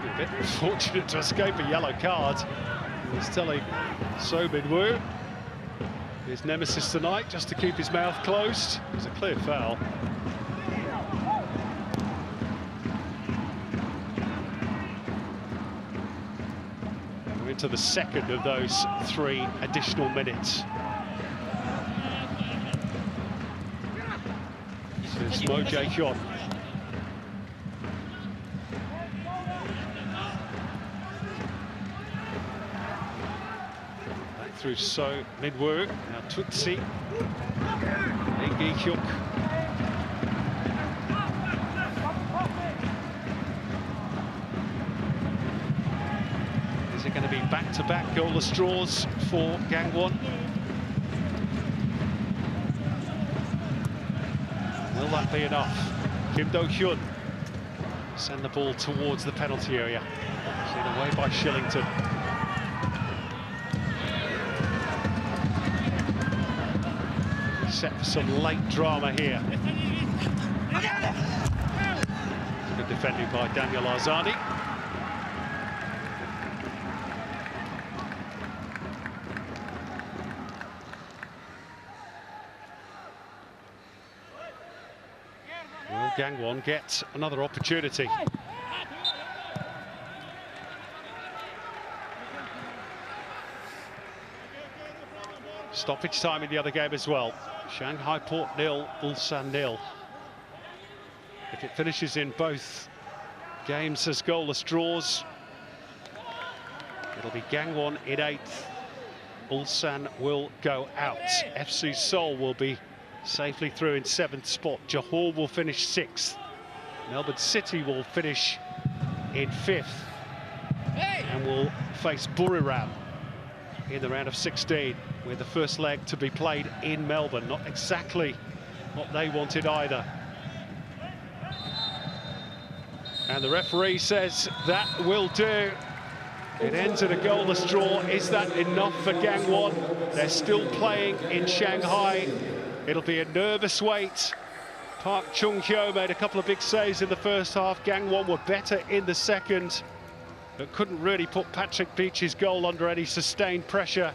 a bit fortunate to escape a yellow card. He's telling So Min-woo, his nemesis tonight, just to keep his mouth closed. It was a clear foul. Into the second of those 3 additional minutes. This is Mo Jae-hyun. Back through So Min-woo. Now Tutsi. Lee Gi-hyuk. Is it going to be back-to-back goalless draws for Gangwon? Will that be enough? Kim Do-hyun send the ball towards the penalty area. Seen away by Shillington. Set for some late drama here. Good defending by Daniel Arzani. Will Gangwon get another opportunity? Stoppage time in the other game as well. Shanghai Port 0, Ulsan 0. If it finishes in both games as goalless draws, it'll be Gangwon in 8th. Ulsan will go out. FC Seoul will be safely through in 7th spot. Johor will finish 6th. Melbourne City will finish in 5th. And will face Buriram in the round of 16, with the first leg to be played in Melbourne. Not exactly what they wanted either. And the referee says that will do. It ends in a goalless draw. Is that enough for Gangwon? They're still playing in Shanghai. It'll be a nervous wait. Park Chung-hyo made a couple of big saves in the first half. Gangwon were better in the second, but couldn't really put Patrick Beach's goal under any sustained pressure.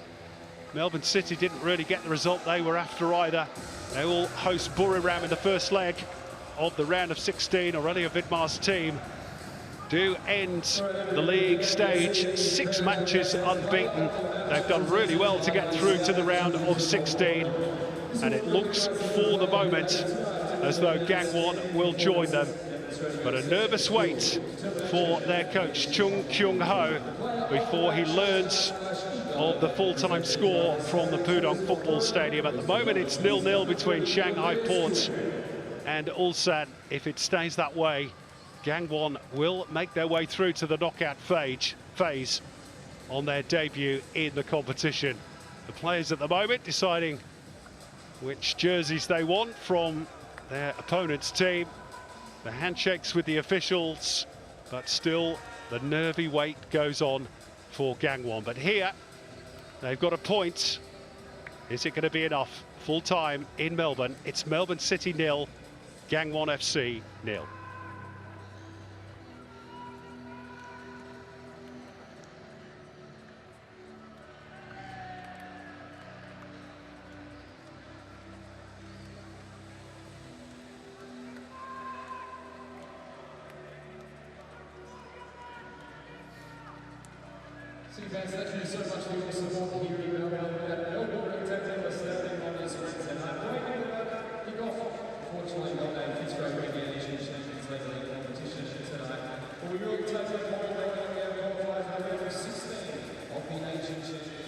Melbourne City didn't really get the result they were after either. They will host Buriram in the first leg of the round of 16. Aurelio Vidmar's team do end the league stage 6 matches unbeaten. They've done really well to get through to the round of 16, and it looks for the moment as though Gangwon will join them. But a nervous wait for their coach Chung Kyung-ho before he learns of the full-time score from the Pudong Football Stadium. At the moment it's 0-0 between Shanghai Port and Ulsan. If it stays that way, Gangwon will make their way through to the knockout phase on their debut in the competition. The players at the moment deciding which jerseys they want from their opponent's team. The handshakes with the officials, but still the nervy wait goes on for Gangwon. But here, they've got a point. Is it going to be enough? Full time in Melbourne. It's Melbourne City 0, Gangwon FC 0. So guys, thank you so much for your support here in Melbourne. Melbourne attempting the standing on this race tonight. Kick off, unfortunately, not a Fitzroy Regulation Champions League competition tonight. the Asian Champions